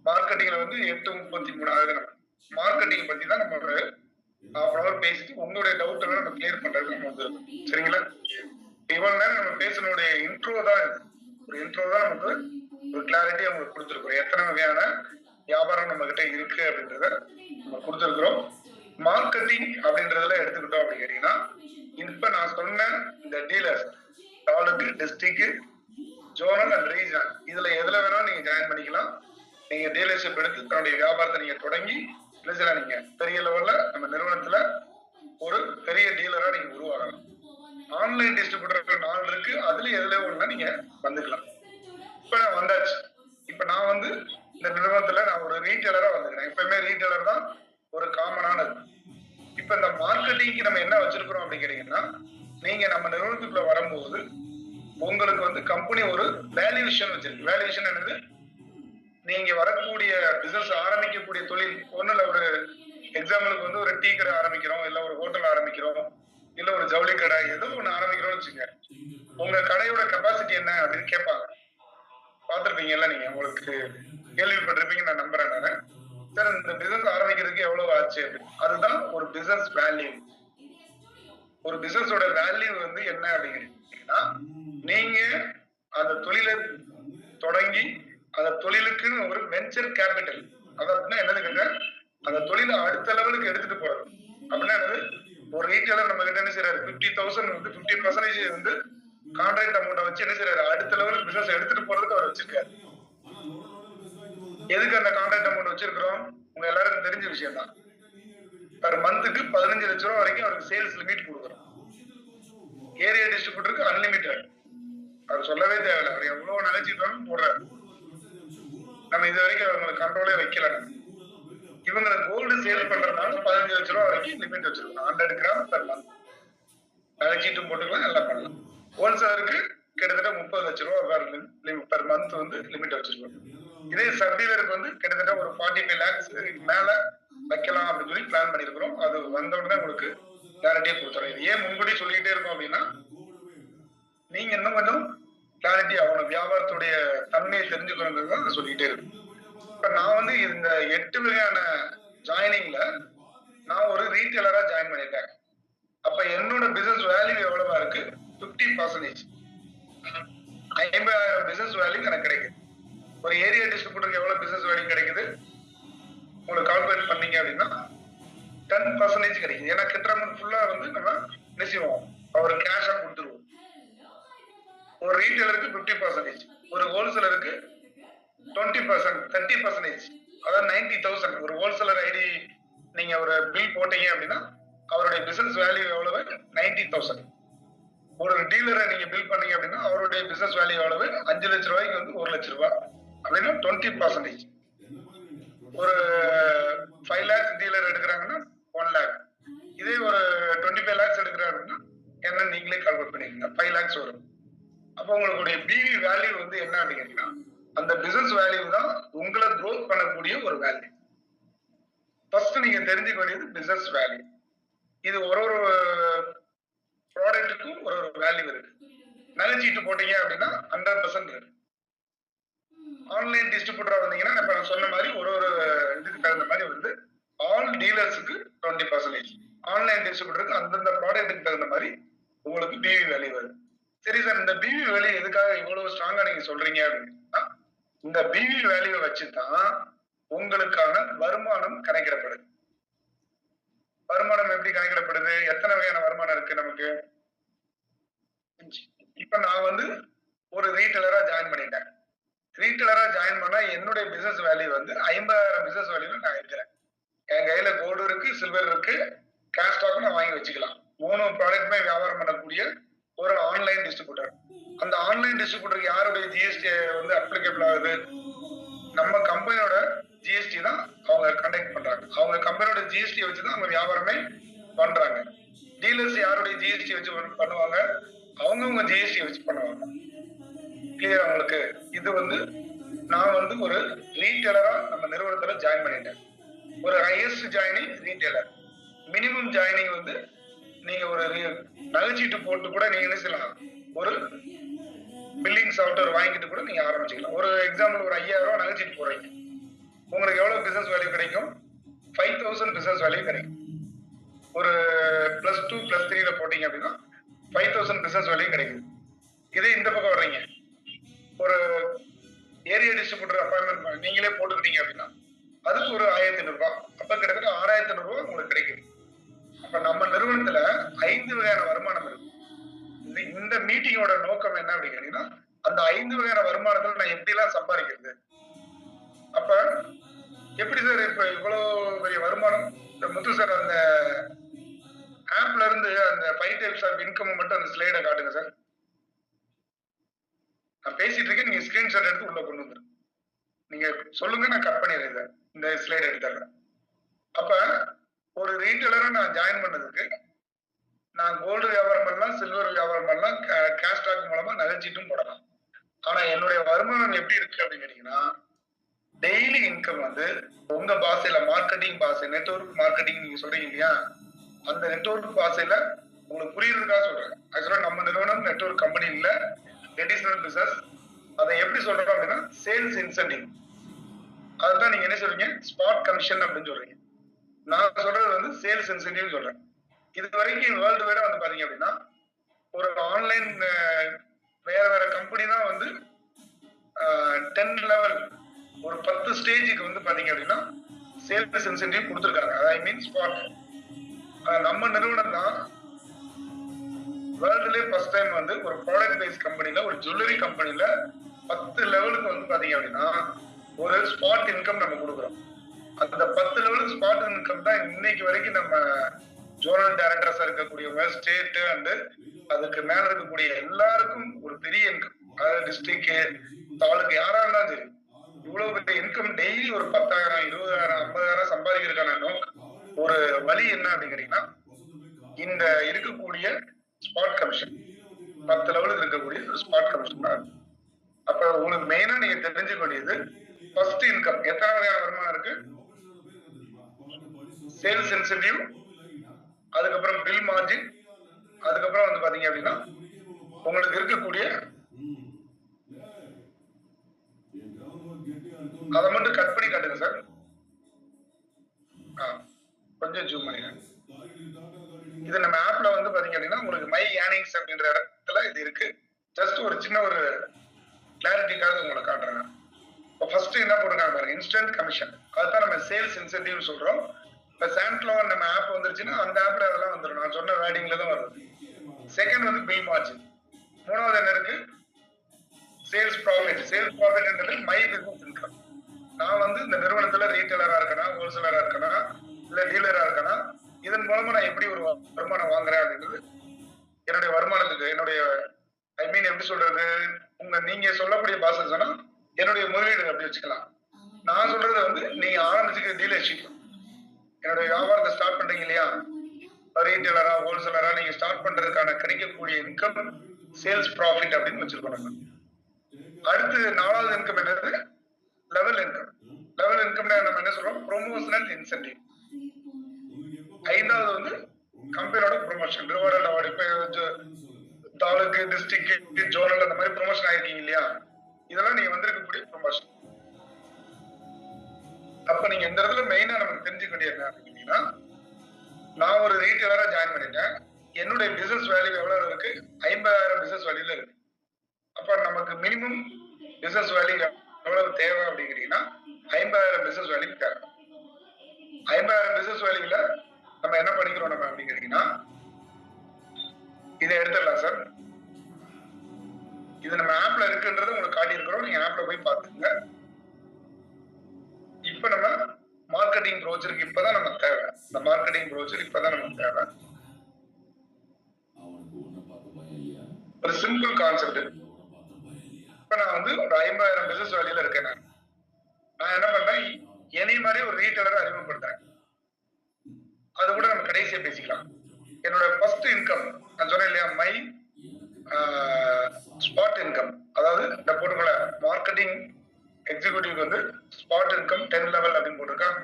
மார்க்கெட்டிங்ல வந்து 8:33 ஆகுது. மார்க்கெட்டிங் பத்தி தான் நம்ம ஒரு 1/2 hour பேசிட்டு உங்களுடைய டவுட் எல்லாம் நம்ம கிளியர் பண்றதுக்கு நம்ம வந்துருக்கோம். சரிங்களா? இவ்வளவு நேரம் நம்ம பேசினுடைய இன்ட்ரோ தான் இது. ஒரு இன்ட்ரோ தான் நமக்கு ஒரு கிளாரிட்டி உங்களுக்கு கொடுத்துருக்கோம். எத்தனை வகையான வியாபாரம் நம்ம கிட்ட இருக்கு அப்படின்றத நம்ம கொடுத்துருக்கிறோம். மார்க்கெட்டிங் அப்படின்றதுல எடுத்துக்கிட்டோம் அப்படின்னு கேட்டீங்கன்னா, இப்ப நான் சொன்ன இந்த dealers taluk, district, zonal and regional இதுல எதுல வேணாலும் நீங்க ஜாயின் பண்ணிக்கலாம். நீங்க டீலர்ஷிப் எடுத்து தன்னுடைய வியாபாரத்தை நீங்க தொடங்கி நீங்க பெரிய லெவல்ல நம்ம நிறுவனத்துல ஒரு பெரிய டீலரா நீங்க உருவாகலாம். ஆன்லைன் டிஸ்ட்ரிபியூட்டர் 4 இருக்கு. அதுல எதுல ஒண்ணு நீங்க வந்துக்கலாம். இப்ப நான் வந்தாச்சு. இப்ப நான் வந்து இந்த நிறுவனத்துல நான் ஒரு ரீட்டைலரா வந்துக்கிறேன். எப்பவுமே ரீட்டைலர் தான் ஒரு காமனானது. இப்ப இந்த மார்க்கெட்டிங்க்கு நம்ம என்ன வச்சிருக்கிறோம் அப்படிங்கிறீங்கன்னா, நீங்க நம்ம நிறுவனத்துக்குள்ள வரும்போது உங்களுக்கு வந்து கம்பெனி ஒரு வேல்யூவேஷன் வச்சிருக்கு. வேல்யூவேஷன் என்னது? நீங்க வரக்கூடிய பிசினஸ் ஆரம்பிக்கக்கூடிய தொழில் ஒண்ணுல ஒரு எக்ஸாம்பிளுக்கு வந்து ஒரு டீ கடை ஆரம்பிக்கிறோம், இல்ல ஒரு ஹோட்டல் ஆரம்பிக்கிறோம், இல்ல ஒரு ஜவுளி கடை, ஏதோ ஒண்ணு ஆரம்பிக்கிறோம்னு வச்சுங்க. உங்க கடையோட கெப்பாசிட்டி என்ன அப்படின்னு கேட்பாங்க. பார்த்திருப்பீங்கல்ல, நீங்க உங்களுக்கு கேள்விப்பட்டிருப்பீங்க நான் நம்புறேன் நானு. சார் இந்த பிசினஸ் ஆரம்பிக்கிறதுக்கு எவ்வளவு ஆச்சு அப்படின்னு. அதுதான் ஒரு பிசினஸ் வேல்யூ. ஒரு பிசினஸோட வேல்யூ வந்து என்ன அப்படிங்கிறீங்கன்னா, நீங்க அந்த தொழிலை தொடங்கி அந்த தொழிலுக்குன்னு ஒரு வெஞ்சர் கேபிட்டல், அதாவது என்னது கேட்ட அந்த தொழிலை அடுத்த லெவலுக்கு எடுத்துட்டு போறது அப்படின்னா என்னது? ஒரு ரீட்டைலர் நம்ம கிட்ட என்ன செய்யறாரு? 50,000 வந்து 50% வந்து கான்ட்ராக்ட் அமௌண்ட்டை வச்சு என்ன செய்யறாரு? அடுத்த லெவலுக்கு பிசினஸ் எடுத்துட்டு போறதுக்கு அவர் வச்சிருக்காரு. எதுக்கு அந்த கான்ட்ராக்ட் அமௌண்ட் வச்சிருக்கிறோம்? உங்க எல்லாருக்கும் தெரிஞ்ச விஷயம் தான். பர் மந்த்துக்கு 15 லட்சம் ரூபாய் வரைக்கும் அவருக்கு சேல்ஸ் லிமிட் கொடுக்குறோம். ஏரியா டிஸ்ட்ரிபியூட்டருக்கு அன்லிமிட்டட். அவர் சொல்லவே தேவையில்லை. அவர் எவ்வளவு நினைச்சிட்டாலும் போடுறாரு. நம்ம இது வரைக்கும் அவங்களுக்கு கண்ட்ரோலே வைக்கல. இவங்களை கோல்டு சேல் பண்றதுனால 15 லட்சம் ரூபாய் வரைக்கும் லிமிட் வச்சிருக்கோம். 100 கிராம் பெர் மந்த். நகைச்சீட்டும் போட்டுக்கலாம், எல்லாம் பண்ணலாம். ஹோல்சேலருக்கு கிட்டத்தட்ட 30 லட்சம் ரூபாய் பெர் மந்த் வந்து லிமிட் வச்சிருக்கோம். இதே சப் டீலருக்கு வந்து கிட்டத்தட்ட ஒரு 45 lakhs மேல வைக்கலாம் அப்படின்னு சொல்லி பிளான் பண்ணிருக்கிறோம். அது வந்த உடனே உங்களுக்கு கிளாரிட்டியா கொடுத்துறோம். இது ஏன் முன்கூட்டி சொல்லிக்கிட்டே இருக்கோம் அப்படின்னா, நீங்க இன்னும் கொஞ்சம் கிளாரிட்டி ஆகணும், வியாபாரத்துடைய தன்மையை தெரிஞ்சுக்கணுங்கிறது தான் சொல்லிக்கிட்டே இருக்கும். இப்ப நான் வந்து இந்த 8 வகையான ஜாயினிங்ல நான் ஒரு ரீட்டைலரா ஜாயின் பண்ணிட்டேன். அப்ப என்னோட பிசினஸ் வேல்யூ எவ்வளவா இருக்கு? 50%. 50,000 பிசினஸ் வேல்யூ எனக்கு கிடைக்குது. ஒரு ஏரியா டிஸ்ட்ரிபியூட்டருக்கு எவ்வளவு பிசினஸ் வேல்யூ கிடைக்குது? உங்களுக்கு கால்குலேட் பண்ணீங்க அப்படின்னா 10% கிடைக்குது. ஏன்னா கிட்ட அமௌண்ட் ஃபுல்லா வந்து நம்ம என்ன செய்வோம்? அவர் கேஷா கொடுத்துருவோம். ஒரு ரீட்டைலருக்கு 50%, ஒரு ஹோல்சேலருக்கு 20%, 30%, அதாவது 90,000. ஒரு ஹோல்சேலர் ஐடி நீங்க ஒரு பில் போட்டீங்க அப்படின்னா அவருடைய பிசினஸ் வேல்யூ எவ்வளவு? 90,000. ஒரு டீலரை நீங்க பில் பண்ணீங்க அப்படின்னா அவருடைய பிசினஸ் வேல்யூ எவ்வளவு? 5 லட்சம் ரூபாய்க்கு வந்து 1 லட்சம் ரூபாய் அப்படின்னா 20%. ஒரு 5 லேக்ஸ் டீலர் எடுக்கிறாங்கன்னா 1 லேக். இதே ஒரு 25 லேக்ஸ் எடுக்கிறாருன்னா என்ன நீங்களே கால்குலேட் பண்ணிக்கங்க, 5 லேக்ஸ் வரும். அப்போ உங்களுடைய பிவி வேல்யூ வந்து என்ன அப்படிங்கன்னா அந்த பிசினஸ் வேல்யூ தான் உங்களை க்ரோத் பண்ணக்கூடிய ஒரு வேல்யூ. ஃபர்ஸ்ட் நீங்க தெரிஞ்சுக்க வேண்டியது பிசினஸ் வேல்யூ. இது ஒரு ப்ராடக்ட்டுக்கும் ஒரு வேல்யூ இருக்கு. நகைச்சீட்டு போட்டீங்க அப்படின்னா 100% இருக்கு. ஆன்லைன் டிஸ்ட்ரிபியூட்டரா வந்தீங்கன்னா இப்ப நான் சொன்ன மாதிரி ஒரு இதுக்கு தகுந்த மாதிரி வந்து ஆல் டீலர்ஸுக்கு 20%, ஆன்லைன் டிஸ்ட்ரிபியூட்டருக்கு அந்தந்த ப்ராடக்ட்டுக்கு தகுந்த மாதிரி உங்களுக்கு பிவி வேல்யூ வருது. சரி சார், இந்த பிவி வேல்யூ எதுக்காக இவ்வளவு ஸ்ட்ராங்கா நீங்க சொல்றீங்க அப்படின்னா இந்த பிவி வேல்யூவை வச்சுதான் உங்களுக்கான வருமானம் கணக்கிடப்படுது. வருமானம் எப்படி கணக்கிடப்படுது? எத்தனை வகையான வருமானம் இருக்கு நமக்கு? இப்ப நான் வந்து ஒரு ரீட்டைலரா ஜாயின் பண்ணிட்டேன். ரீட்டைலரா ஜாயின் பண்ணா என்னுடைய பிசினஸ் வேல்யூ வந்து 50,000 பிசினஸ் வேல்யூல நான் இருக்கிறேன். என் கையில கோல்டு இருக்கு, சில்வர் இருக்கு, கேஷ் ஸ்டாக் நான் வாங்கி வச்சுக்கலாம். 3 ப்ராடக்ட்டுமே வியாபாரம் பண்ணக்கூடிய ஒரு ஆன்லைன் டிஸ்ட்ரிபியூட்டர். அந்த ஆன்லைன் டிஸ்ட்ரிபியூட்டருக்கு யாருடைய ஜிஎஸ்டி வந்து அப்ளிகபிள் ஆகுது? நம்ம கம்பெனியோட ஜிஎஸ்டி தான் அவங்க கண்டக்ட் பண்றாங்க. அவங்க கம்பெனியோட ஜிஎஸ்டி வச்சுதான் அவங்க வியாபாரமே பண்றாங்க. டீலர்ஸ் யாருடைய ஜிஎஸ்டி வச்சு பண்ணுவாங்க? அவங்கவுங்க ஜிஎஸ்டி வச்சு பண்ணுவாங்க. கிளியர் உங்களுக்கு? இது வந்து நான் வந்து ஒரு ரீட்டைலரா நம்ம நிறுவனத்துல ஜாயின் பண்ணிட்டேன். ஒரு highest joining retailer. Minimum joining வந்து நீங்க ஒரு நகைச்சீட்டு போட்டு கூட நீங்க என்ன செய்யலாம், ஒரு பில்லிங் சாஃப்ட்வேர் வாங்கிட்டு கூட நீங்க ஆரம்பிச்சுக்கலாம். ஒரு எக்ஸாம்பிள், ஒரு 5,000 ரூபாய் நகைச்சீட்டு போடுறீங்க, உங்களுக்கு எவ்வளவு பிசினஸ் வேல்யூ கிடைக்கும்? 5,000 பிசினஸ் வேல்யூ கிடைக்கும். ஒரு +2 +3ல போட்டீங்க அப்படின்னா 5,000 பிசினஸ் வேல்யூ கிடைக்கும். இதே இந்த பக்கம் வர்றீங்க, ஒரு ஏரியா டிஸ்ட்ரிபியூட்டர் அப்பாயின்மெண்ட் நீங்களே போட்டுக்கிட்டீங்க அப்படின்னா அதுக்கு ஒரு 1,500 ரூபாய். அப்ப கிட்டத்தட்ட 6,000 ரூபாய் உங்களுக்கு கிடைக்குது. அப்ப நம்ம நிறுவனத்துல 5 வகையான வருமானம் இருக்கு. இந்த மீட்டிங்கோட நோக்கம் என்ன அப்படின்னு கேட்டீங்கன்னா அந்த 5 வகையான வருமானத்துல நான் எப்படி எல்லாம் சம்பாதிக்கிறது. அப்ப எப்படி சார் இப்ப இவ்வளவு பெரிய வருமானம்? முத்து சார் அந்த ஆப்ல இருந்து அந்த 5 டைப்ஸ் ஆஃப் இன்கம் மட்டும் அந்த ஸ்லைடை காட்டுங்க சார். நான் பேசிட்டு இருக்கேன், நீங்க ஸ்கிரீன்ஷாட் எடுத்து உள்ள கொண்டு வந்துருங்க. நீங்க சொல்லுங்க, நான் கட் பண்ணிடுறேன். இந்த ஸ்லைட் எடுத்துறேன். அப்ப ஒரு ரீட்டைலரா நான் ஜாயின் பண்ணதுக்கு நான் கோல்டு வியாபாரம் பண்ணலாம், சில்வர் வியாபாரம் பண்ணலாம், கேஷ் ஸ்டாக் மூலமா நகைச்சீட்டும் போடலாம். ஆனா என்னுடைய வருமானம் எப்படி இருக்கு அப்படின்னு கேட்டீங்கன்னா டெய்லி இன்கம் வந்து உங்க பாசையில மார்க்கெட்டிங் பாசை, நெட்வொர்க் மார்க்கெட்டிங் நீங்க சொல்றீங்க இல்லையா, அந்த நெட்வொர்க் பாசையில உங்களுக்கு புரியுறதுக்காக சொல்றேன். ஆக்சுவலா நம்ம நிறுவனம் நெட்வொர்க் கம்பெனி இல்ல, ட்ரெடிஷனல் பிசினஸ். அதை எப்படி சொல்றோம் அப்படின்னா சேல்ஸ் இன்சென்டிவ். அதுதான் நீங்க என்ன சொல்றீங்க, ஸ்பாட் கமிஷன் அப்படின்னு சொல்றீங்க. நான் சொல்றது வந்து சேல்ஸ் இன்சென்டிவ் சொல்றேன். இது வரைக்கும் வேர்ல்டு வைடா வந்து பாத்தீங்க அப்படின்னா ஒரு ஆன்லைன் வேற கம்பெனி தான் வந்து 10 லெவல், ஒரு 10 ஸ்டேஜுக்கு வந்து பாத்தீங்க அப்படின்னா சேல்ஸ் இன்சென்டிவ் கொடுத்துருக்காங்க. ஐ மீன் ஸ்பாட். நம்ம நிறுவனம் தான் வேர்ல்டுலயே ஃபர்ஸ்ட் டைம் வந்து ஒரு ப்ராடக்ட் பேஸ் கம்பெனில, ஒரு ஜுவல்லரி கம்பெனில 10 லெவலுக்கு வந்து பாத்தீங்க அப்படின்னா ஒரு ஸ்பாட் இன்கம் நம்ம கொடுக்குறோம். அந்த 10 லெவலுக்கு ஸ்பாட் இன்கம் தான் இன்னைக்கு வரைக்கும் நம்ம ஜோனல் டைரக்டர்ஸா இருக்கக்கூடியவங்க, ஸ்டேட் அண்ட் அதுக்கு மேல இருக்கக்கூடிய எல்லாருக்கும் ஒரு பெரிய இன்கம். அதாவது டிஸ்ட்ரிக்ட், தாலுக்கு யாரா இருந்தாலும் சரி, இவ்வளவு பெரிய இன்கம் டெய்லி ஒரு 10,000, 20,000, 50,000 சம்பாதிக்கிறதுக்கான ஒரு வழி என்ன அப்படின்னு கேட்டீங்கன்னா இந்த இருக்கக்கூடிய ஸ்பாட் கமிஷன். 10 லெவலுக்கு இருக்கக்கூடிய ஸ்பாட் கமிஷன் தான். அப்ப உங்களுக்கு மெயினா நீங்க தெரிஞ்சுக்க வேண்டியது ஃபர்ஸ்ட் இன்கம். எத்தனை வகையான வருமானம் இருக்கு? சேல்ஸ் இன்சென்டிவ், அதுக்கப்புறம் பில் மார்ஜின், அதுக்கப்புறம் வந்து பாத்தீங்க அப்படின்னா உங்களுக்கு இருக்கக்கூடிய அதை மட்டும் கட் பண்ணி காட்டுங்க சார். கொஞ்சம் ஜூம் பண்ணுங்க. இது நம்ம ஆப்ல வந்து பாத்தீங்க அப்படின்னா உங்களுக்கு மை ஏர்னிங்ஸ் அப்படின்ற இடத்துல இது இருக்கு. ஜஸ்ட் ஒரு சின்ன ஒரு கிளாரிட்டிக்காக உங்களுக்கு காட்டுறேன். இப்போ ஃபர்ஸ்ட் என்ன போடுறாங்க பாருங்க, இன்ஸ்டன்ட் கமிஷன். அதுதான் நம்ம சேல்ஸ் இன்சென்டிவ் சொல்றோம். இப்போ சாண்ட்லோவர் நம்ம ஆப் வந்துருச்சுன்னா அந்த ஆப்ல அதெல்லாம் வந்துடும். நான் சொன்ன வேர்டிங்ல தான் வருது. செகண்ட் வந்து பில் மார்ஜின். மூணாவது என்ன இருக்கு, சேல்ஸ் ப்ராஃபிட். சேல்ஸ் ப்ராஃபிட்ன்றது மை பிசினஸ் இன்கம். நான் வந்து இந்த நிறுவனத்துல ரீட்டைலரா இருக்கனா, ஹோல்சேலரா இருக்கனா, இல்ல டீலரா இருக்கனா, இதன் மூலமா நான் எப்படி ஒரு வருமானம் வாங்குறேன் அப்படின்றது என்னுடைய வருமானத்துக்கு, என்னுடைய ஐ மீன் எப்படி சொல்றது, நீங்க சொல்லக்கூடிய பாஷை சொன்னா என்னுடைய முதலீடு அப்படி வச்சுக்கலாம். நான் சொல்றது வந்து நீங்க ஆரம்பிச்சுக்கிற டீலர்ஷிப். என்னுடைய வியாபாரத்தை ஸ்டார்ட் பண்றீங்க இல்லையா, ரீட்டைலரா ஹோல்சேலரா நீங்க ஸ்டார்ட் பண்றதுக்கான கிடைக்கக்கூடிய இன்கம் சேல்ஸ் ப்ராஃபிட் அப்படின்னு வச்சிருக்கோம் நம்ம. அடுத்து 4வது இன்கம் என்னது, லெவல் இன்கம். லெவல் இன்கம்னா நம்ம என்ன சொல்றோம், ப்ரொமோஷனல் இன்சென்டிவ். 5வது வந்து கம்பெனியோட ப்ரொமோஷன், ரிவார்ட் அண்ட் அவார்டு. இப்போ தாலுக்கு, டிஸ்ட்ரிக்ட், ஜோனல் அந்த மாதிரி ப்ரொமோஷன் ஆயிருக்கீங்க இல்லையா, இதெல்லாம் நீங்க வந்திருக்கக்கூடிய ப்ரொமோஷன். அப்ப நீங்க இந்த இடத்துல மெயினா நமக்கு தெரிஞ்சுக்க வேண்டியது என்ன அப்படின்னா, நான் ஒரு ரீட்டைலரா ஜாயின் பண்ணிட்டேன், என்னுடைய பிசினஸ் வேல்யூ எவ்வளவு இருக்கு, 50,000 பிசினஸ் வேல்யூல இருக்கு. அப்ப நமக்கு மினிமம் பிசினஸ் வேல்யூ எவ்வளவு தேவை அப்படிங்கிறீங்கன்னா 50,000 பிசினஸ் வேல்யூ தேவை. 50,000 பிசினஸ் வேல்யூல நம்ம என்ன பண்ணிக்கிறோம் நம்ம அப்படிங்கிறீங்கன்னா, இதை எடுத்துடலாம் சார். இது நம்ம ஆப்ல இருக்குன்றத உங்களுக்கு காட்டி இருக்கிறோம், நீங்க ஆப்ல போய் பாத்துங்க. இப்ப நம்ம மார்க்கெட்டிங் ப்ரோச்சருக்கு இப்பதான் நம்ம தேவை, இந்த மார்க்கெட்டிங் ப்ரோச்சர் இப்பதான் நமக்கு தேவை. ஒரு சிம்பிள் கான்செப்ட். இப்ப நான் வந்து ஒரு 50,000 பிசினஸ் வேல்யூல இருக்கேன். நான் என்ன பண்றேன், என்னை மாதிரி ஒரு ரீட்டைலரை அறிமுகப்படுத்துறேன். அது கூட நம்ம கடைசியா பேசிக்கலாம். என்னோட ஃபர்ஸ்ட் இன்கம் நான் சொன்னேன் இல்லையா, மை ஸ்பாட் இன்கம், அதாவது இந்த போட்டுக்கல மார்க்கெட்டிங் எக்ஸிக்யூட்டிவ் வந்து ஸ்பாட் இன்கம் 10 லெவல் அப்படின்னு போட்டிருக்காங்க.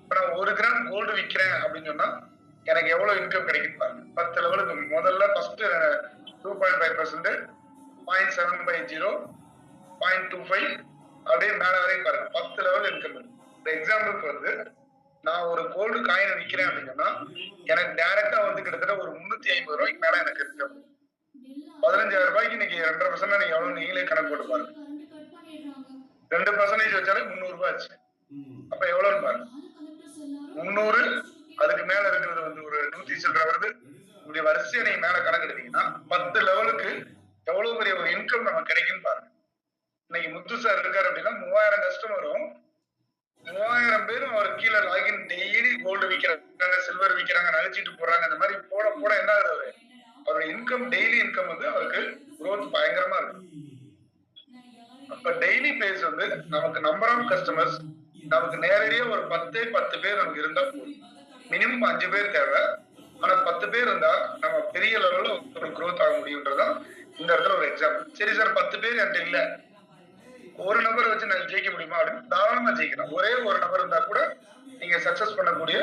இப்ப நான் 1 கிராம் கோல்டு விற்கிறேன் அப்படின்னு சொன்னா எனக்கு எவ்வளவு இன்கம் கிடைக்கும் பாருங்க. 10 லெவலுக்கு முதல்ல ஃபர்ஸ்ட் 2.5%, 0.750, 0.25 அப்படியே மேல வரைக்கும் பாருங்க 10 லெவல் இன்கம். இந்த எக்ஸாம்பிளுக்கு வந்து நான் ஒரு கோல்டு காயின் விற்கிறேன் அப்படின்னா எனக்கு டைரக்டா வந்து கிட்டத்தட்ட ஒரு 350 ரூபாய்க்கு மேல எனக்கு இன்கம். 15,000 ரூபாய்க்கு இன்னைக்கு 2.5% நீங்க எவ்வளவு நீங்களே கணக்கு போட்டு பாருங்க. 2% வச்சாலே 300 ரூபாய் ஆச்சு. அப்ப எவ்வளவுன்னு பாருங்க, 300 அதுக்கு மேல இருக்கிறது வந்து ஒரு 100 சில்லற வருது. இப்படி வரிசையா நீங்க மேல கணக்கு எடுத்தீங்கன்னா 10 லெவலுக்கு எவ்வளவு பெரிய ஒரு இன்கம் நமக்கு கிடைக்குன்னு பாருங்க. இன்னைக்கு முத்து சார் இருக்காரு அப்படின்னா 3000 கஸ்டமரும் 3000 பேரும் அவர் கீழே லாகின் டெய்லி கோல்டு விற்கிறாங்க, சில்வர் விற்கிறாங்க, நகைச்சீட்டு போடுறாங்க. இந்த மாதிரி போட போட என்ன ஆகுது, அவருடைய இன்கம் டெய்லி இன்கம் வந்து அவருக்கு growth பயங்கரமா இருக்கு. அப்ப டெய்லி பேஸ் வந்து நமக்கு நம்பர் ஆஃப் கஸ்டமர்ஸ் நமக்கு நேரடியா ஒரு 10 பேர் நமக்கு இருந்தா போதும். மினிமம் 5 பேர் தேவை. ஆனா 10 பேர் இருந்தா நம்ம பெரிய லெவல்ல ஒரு growth ஆக முடியும்ன்றதான் இந்த இடத்துல ஒரு எக்ஸாம்பிள். சரி சார் 10 பேர் என்கிட்ட இல்ல, ஒரு நபரை வச்சு நான் ஜெயிக்க முடியுமா அப்படின்னு தாராளமா ஜெயிக்கலாம். ஒரே ஒரு நபர் இருந்தா கூட நீங்க சக்சஸ் பண்ணக்கூடிய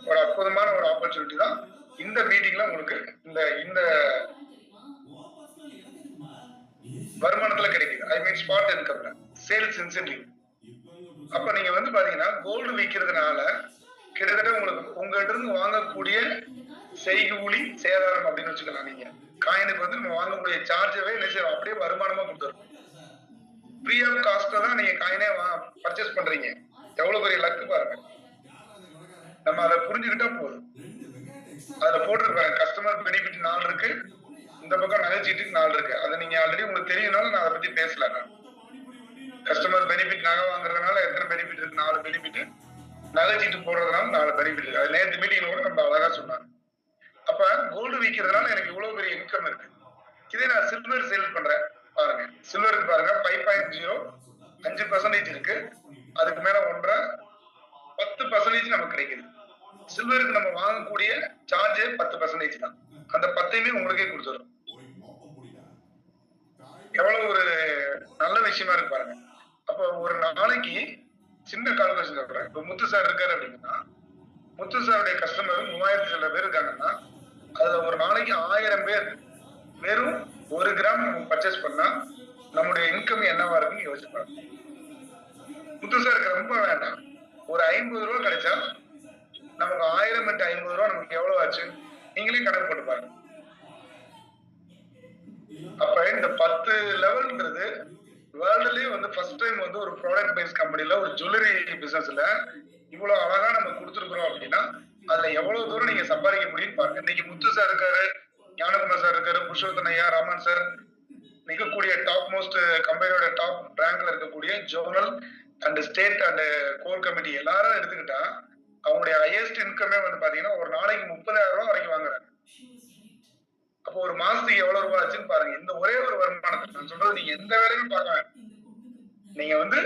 ஒரு அற்புதமான ஒரு ஆப்பர்ச்சுனிட்டி தான் இந்த மீட்டிங்ல உங்களுக்கு இந்த இந்த வருமானத்துல கிடைக்குது. ஐ மீன் ஸ்பாட் இன்கம்ல சேல்ஸ் இன்சென்டிவ். அப்ப நீங்க வந்து பாத்தீங்கன்னா கோல்டு விற்கிறதுனால கிட்டத்தட்ட உங்களுக்கு உங்ககிட்ட இருந்து வாங்கக்கூடிய செய்கூலி சேதாரம் அப்படின்னு வச்சுக்கலாம். நீங்க காயினுக்கு வந்து நம்ம வாங்கக்கூடிய சார்ஜவே என்ன செய்யறோம், அப்படியே வருமானமா கொடுத்துருக்கோம். ஃப்ரீ ஆஃப் காஸ்ட்ல தான் நீங்க காயினே பர்ச்சேஸ் பண்றீங்க. எவ்வளவு பெரிய லக்கு பாருங்க. நம்ம அதை புரிஞ்சுக்கிட்டா போதும். அதுல போட்டிருப்பாங்க கஸ்டமர் பெனிஃபிட் 4 இருக்கு, இந்த பக்கம் நகைச்சீட்டுக்கு 4 இருக்கு. அது நீங்க ஆல்ரெடி உங்களுக்கு தெரியணும்னால நான் அதை பத்தி பேசல. நான் கஸ்டமர் பெனிஃபிட் நகை வாங்குறதுனால எத்தனை பெனிஃபிட் இருக்கு, 4 பெனிஃபிட். நகைச்சீட்டு போடுறதுனால 4 பெனிஃபிட் இருக்கு. அது நேற்று மீட்டிங்ல கூட நம்ம அழகா சொன்னாங்க. அப்ப கோல்டு விற்கிறதுனால எனக்கு இவ்வளவு பெரிய இன்கம் இருக்கு. இதே நான் சில்வர் சேல் பண்றேன் பாருங்க, சில்வருக்கு பாருங்க 5.0 5% இருக்கு. அதுக்கு மேல 1.5 10% நமக்கு கிடைக்குது. சில்வருக்கு நம்ம வாங்கக்கூடிய சார்ஜ் 10% தான். அந்த 10மே உங்களுக்கே கொடுத்துரும். எவ்வளவு ஒரு நல்ல விஷயமா இருக்கு பாருங்க. அப்ப ஒரு நாளைக்கு சின்ன கால்குலேஷன் சொல்றேன். இப்ப முத்து சார் இருக்காரு அப்படின்னா முத்து சாருடைய கஸ்டமர் 3000 சில பேர் இருக்காங்கன்னா அதுல ஒரு நாளைக்கு 1000 பேர் வெறும் 1 கிராம் பர்ச்சேஸ் பண்ணா நம்முடைய இன்கம் என்னவா இருக்குன்னு யோசிச்சு பாருங்க. முத்து சாருக்கு ரொம்ப வேண்டாம், ஒரு 50 ரூபாய் கிடைச்சா நமக்கு 1000 × 50 ரூபாய் நமக்கு எவ்வளவு ஆச்சு நீங்களே கணக்கு போட்டு பாருங்க. அப்ப இந்த 10 லெவல்ன்றது வேர்ல்ட்லயே வந்து ஃபர்ஸ்ட் டைம் வந்து ஒரு ப்ராடக்ட் பேஸ் கம்பெனில ஒரு ஜுவல்லரி பிசினஸ்ல இவ்வளவு அழகா நம்ம கொடுத்துருக்கிறோம் அப்படின்னா அதுல எவ்வளவு தூரம் நீங்க சம்பாதிக்க முடியும்னு பாருங்க. இன்னைக்கு முத்து சார் இருக்காரு, ஞானகுமார் சார் இருக்காரு, புருஷோத்தன் ஐயா, ராமன் சார், மிகக்கூடிய டாப் மோஸ்ட் கம்பெனியோட டாப் ரேங்க்ல இருக்கக்கூடிய zonal and state and core committee எல்லாரும் எடுத்துக்கிட்டா அவங்களுடைய ஹையஸ்ட் இன்கமே வந்து பாத்தீங்கன்னா ஒரு நாளைக்கு 30,000 ரூபாய் வரைக்கும் வாங்குறாங்க. அப்போ ஒரு மாசத்துக்கு எவ்வளவு ரூபாய் ஆச்சுன்னு பாருங்க. இந்த ஒரே ஒரு வருமானத்தை நான் சொல்றது, நீங்க எந்த வேலையும் பார்க்க வேண்டாம். நீங்க வந்து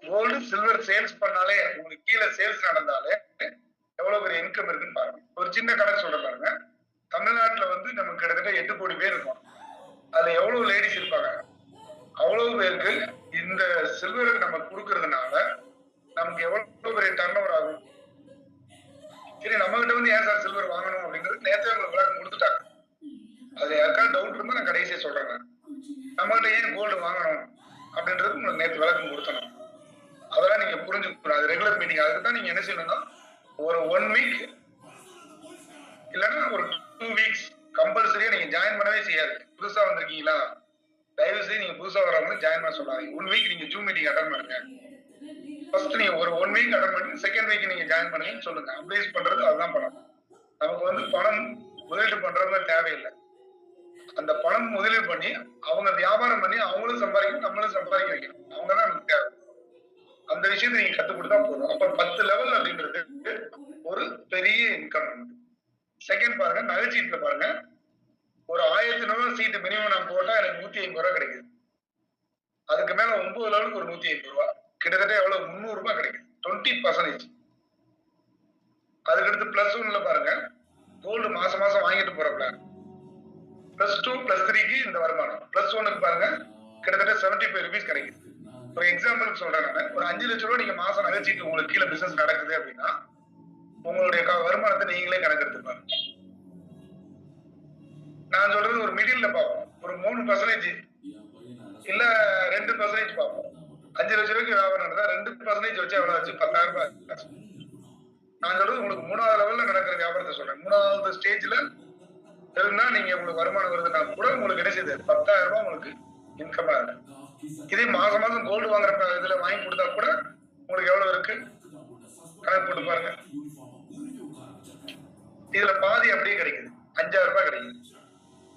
கோல்டு சில்வர் சேல்ஸ் பண்ணாலே, உங்களுக்கு கீழே சேல்ஸ் நடந்தாலே எவ்வளவு பெரிய இன்கம் இருக்குன்னு பாருங்க. ஒரு சின்ன கணக்கு சொல்ல பாருங்க. தமிழ்நாட்டுல வந்து நமக்கு கிட்டத்தட்ட 8 கோடி பேர் இருக்கும். அதுல எவ்வளவு லேடிஸ் இருப்பாங்க? அவ்வளவு பேருக்கு இந்த சில்வர் நம்ம கொடுக்கறதுனால நமக்கு எவ்வளவு பெரிய டர்ன் ஓவர் ஆகும். சரி, நம்ம கிட்ட வந்து ஏன் சார் சில்வர் வாங்கணும் அப்படிங்கிறது நேரத்தை உங்களுக்கு விளக்கம் கொடுத்துட்டாங்க. அது யாருக்காவது டவுட் இருந்தா நான் கடைசியா சொல்றேன். நம்ம கிட்ட ஏன் கோல்டு வாங்கணும் அப்படின்றது உங்களுக்கு நேற்று விளக்கம் கொடுத்தணும். அதெல்லாம் நீங்க புரிஞ்சுக்கணும். அது ரெகுலர் மீட்டிங். அதுக்கு தான் நீங்க என்ன செய்யணும்னா, ஒரு 1 வீக் இல்லைன்னா ஒரு 2 வீக்ஸ் கம்பல்சரியா நீங்க ஜாயின் பண்ணவே செய்யாது. புதுசா வந்திருக்கீங்களா, தயவு செய்து நீங்க புதுசா வரவங்க ஜாயின் பண்ண சொல்லாதீங்க. 1 வீக் நீங்க ஜூம் மீட்டிங் அட்டன் பண்ணுங்க. ஃபர்ஸ்ட் நீங்க ஒரு 1 வீக் அட்டன் பண்ணி செகண்ட் வீக் நீங்க ஜாயின் பண்ணுங்கன்னு சொல்லுங்க. அட்வைஸ் பண்றது அதுதான் பண்ணணும். நமக்கு வந்து பணம் முதலீடு பண்றவங்க தேவையில்லை. அந்த பணம் முதலீடு பண்ணி அவங்க வியாபாரம் பண்ணி அவங்களும் சம்பாதிக்கணும், நம்மளும் சம்பாதிக்க வைக்கணும். அவங்கதான் நமக்கு தேவை. அந்த விஷயத்தை நீங்க கத்துக் கொடுத்தா போதும். அப்ப 10 லெவல் அப்படின்றது ஒரு பெரிய இன்கம். செகண்ட் பாருங்க, நகைச்சீட்டுல பாருங்க, ஒரு 1500 சீட்டு மினிமம் நான் போட்டா எனக்கு 150 ரூபாய் கிடைக்குது. அதுக்கு மேல 9 லெவலுக்கு ஒரு 150 ரூபாய், கிட்டத்தட்ட எவ்வளவு 300 ரூபாய் கிடைக்குது. 20%. அதுக்கடுத்து +1ல பாருங்க, கோல்டு மாசம் மாசம் வாங்கிட்டு போற பிளான். +2 +3க்கு இந்த வருமானம். +1க்கு பாருங்க கிட்டத்தட்ட 75 ரூபீஸ் கிடைக்குது. ஒரு எக்ஸாம்பிளுக்கு சொல்றேன் நான். ஒரு 5 லட்சம் ரூபாய் நீங்க மாசம் நகைச்சீட்டு உங்களுக்கு கீழே பிசினஸ் நடக்குது அப்படின்னா, உங்களுடைய வருமானத்தை நீங்களே கணக்கு எடுத்துப்பாங்க. நான் சொல்றது ஒரு மிடில்ல பார்ப்போம். ஒரு 3% இல்ல 2% பார்ப்போம். 5 லட்சம் ரூபாய்க்கு வியாபாரம் நடந்தா 2% வச்சு எவ்வளவு ஆச்சு? 10,000 ரூபாய். நான் சொல்றது உங்களுக்கு 3வது லெவல்ல நடக்கிற வியாபாரத்தை சொல்றேன். 3வது ஸ்டேஜ்ல இருந்தா நீங்க உங்களுக்கு வருமானம் வருதுன்னா கூட உங்களுக்கு என்ன செய்யுது? 10,000 ரூபாய் உங்களுக்கு இன்கமா இருக்கு. இதே மாசம் மாசம் கோல்டு வாங்குற இதுல வாங்கி கொடுத்தா கூட உங்களுக்கு எவ்வளவு இருக்கு கணக்கு போட்டு பாருங்க. இதுல பாதி அப்படியே கிடைக்குது, 5,000 ரூபாய் கிடைக்குது.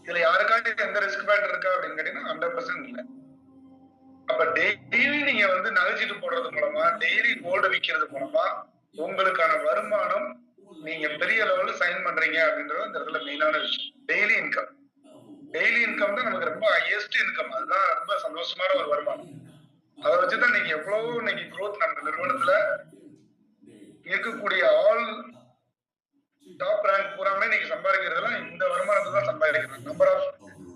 இதுல யாருக்காச்சும் எந்த ரிஸ்க் ஃபேக்டர் இருக்கா அப்படின்னு கேட்டீங்கன்னா 100% இல்லை. அப்ப டெய்லி நீங்க வந்து நகைச்சீட்டு போடுறது மூலமா, டெய்லி கோல்டு விற்கிறது மூலமா உங்களுக்கான வருமானம் நீங்க பெரிய லெவல்ல சைன் பண்றீங்க அப்படின்றது இந்த இடத்துல மெயினான விஷயம். Daily income. டெய்லி இன்கம் தான் நமக்கு ரொம்ப ஹையஸ்ட் இன்கம். அதுதான் ரொம்ப சந்தோஷமான ஒரு வருமானம். அதை வச்சுதான் நீங்க எவ்வளவோ இன்னைக்கு க்ரோத் நம்ம நிறுவனத்துல இருக்கக்கூடிய ஆல் டாப் ரேங்க் பூராமே இன்னைக்கு சம்பாதிக்கிறதுலாம் இந்த வருமானத்தை தான் சம்பாதிக்கிறாங்க. நம்பர் ஆஃப்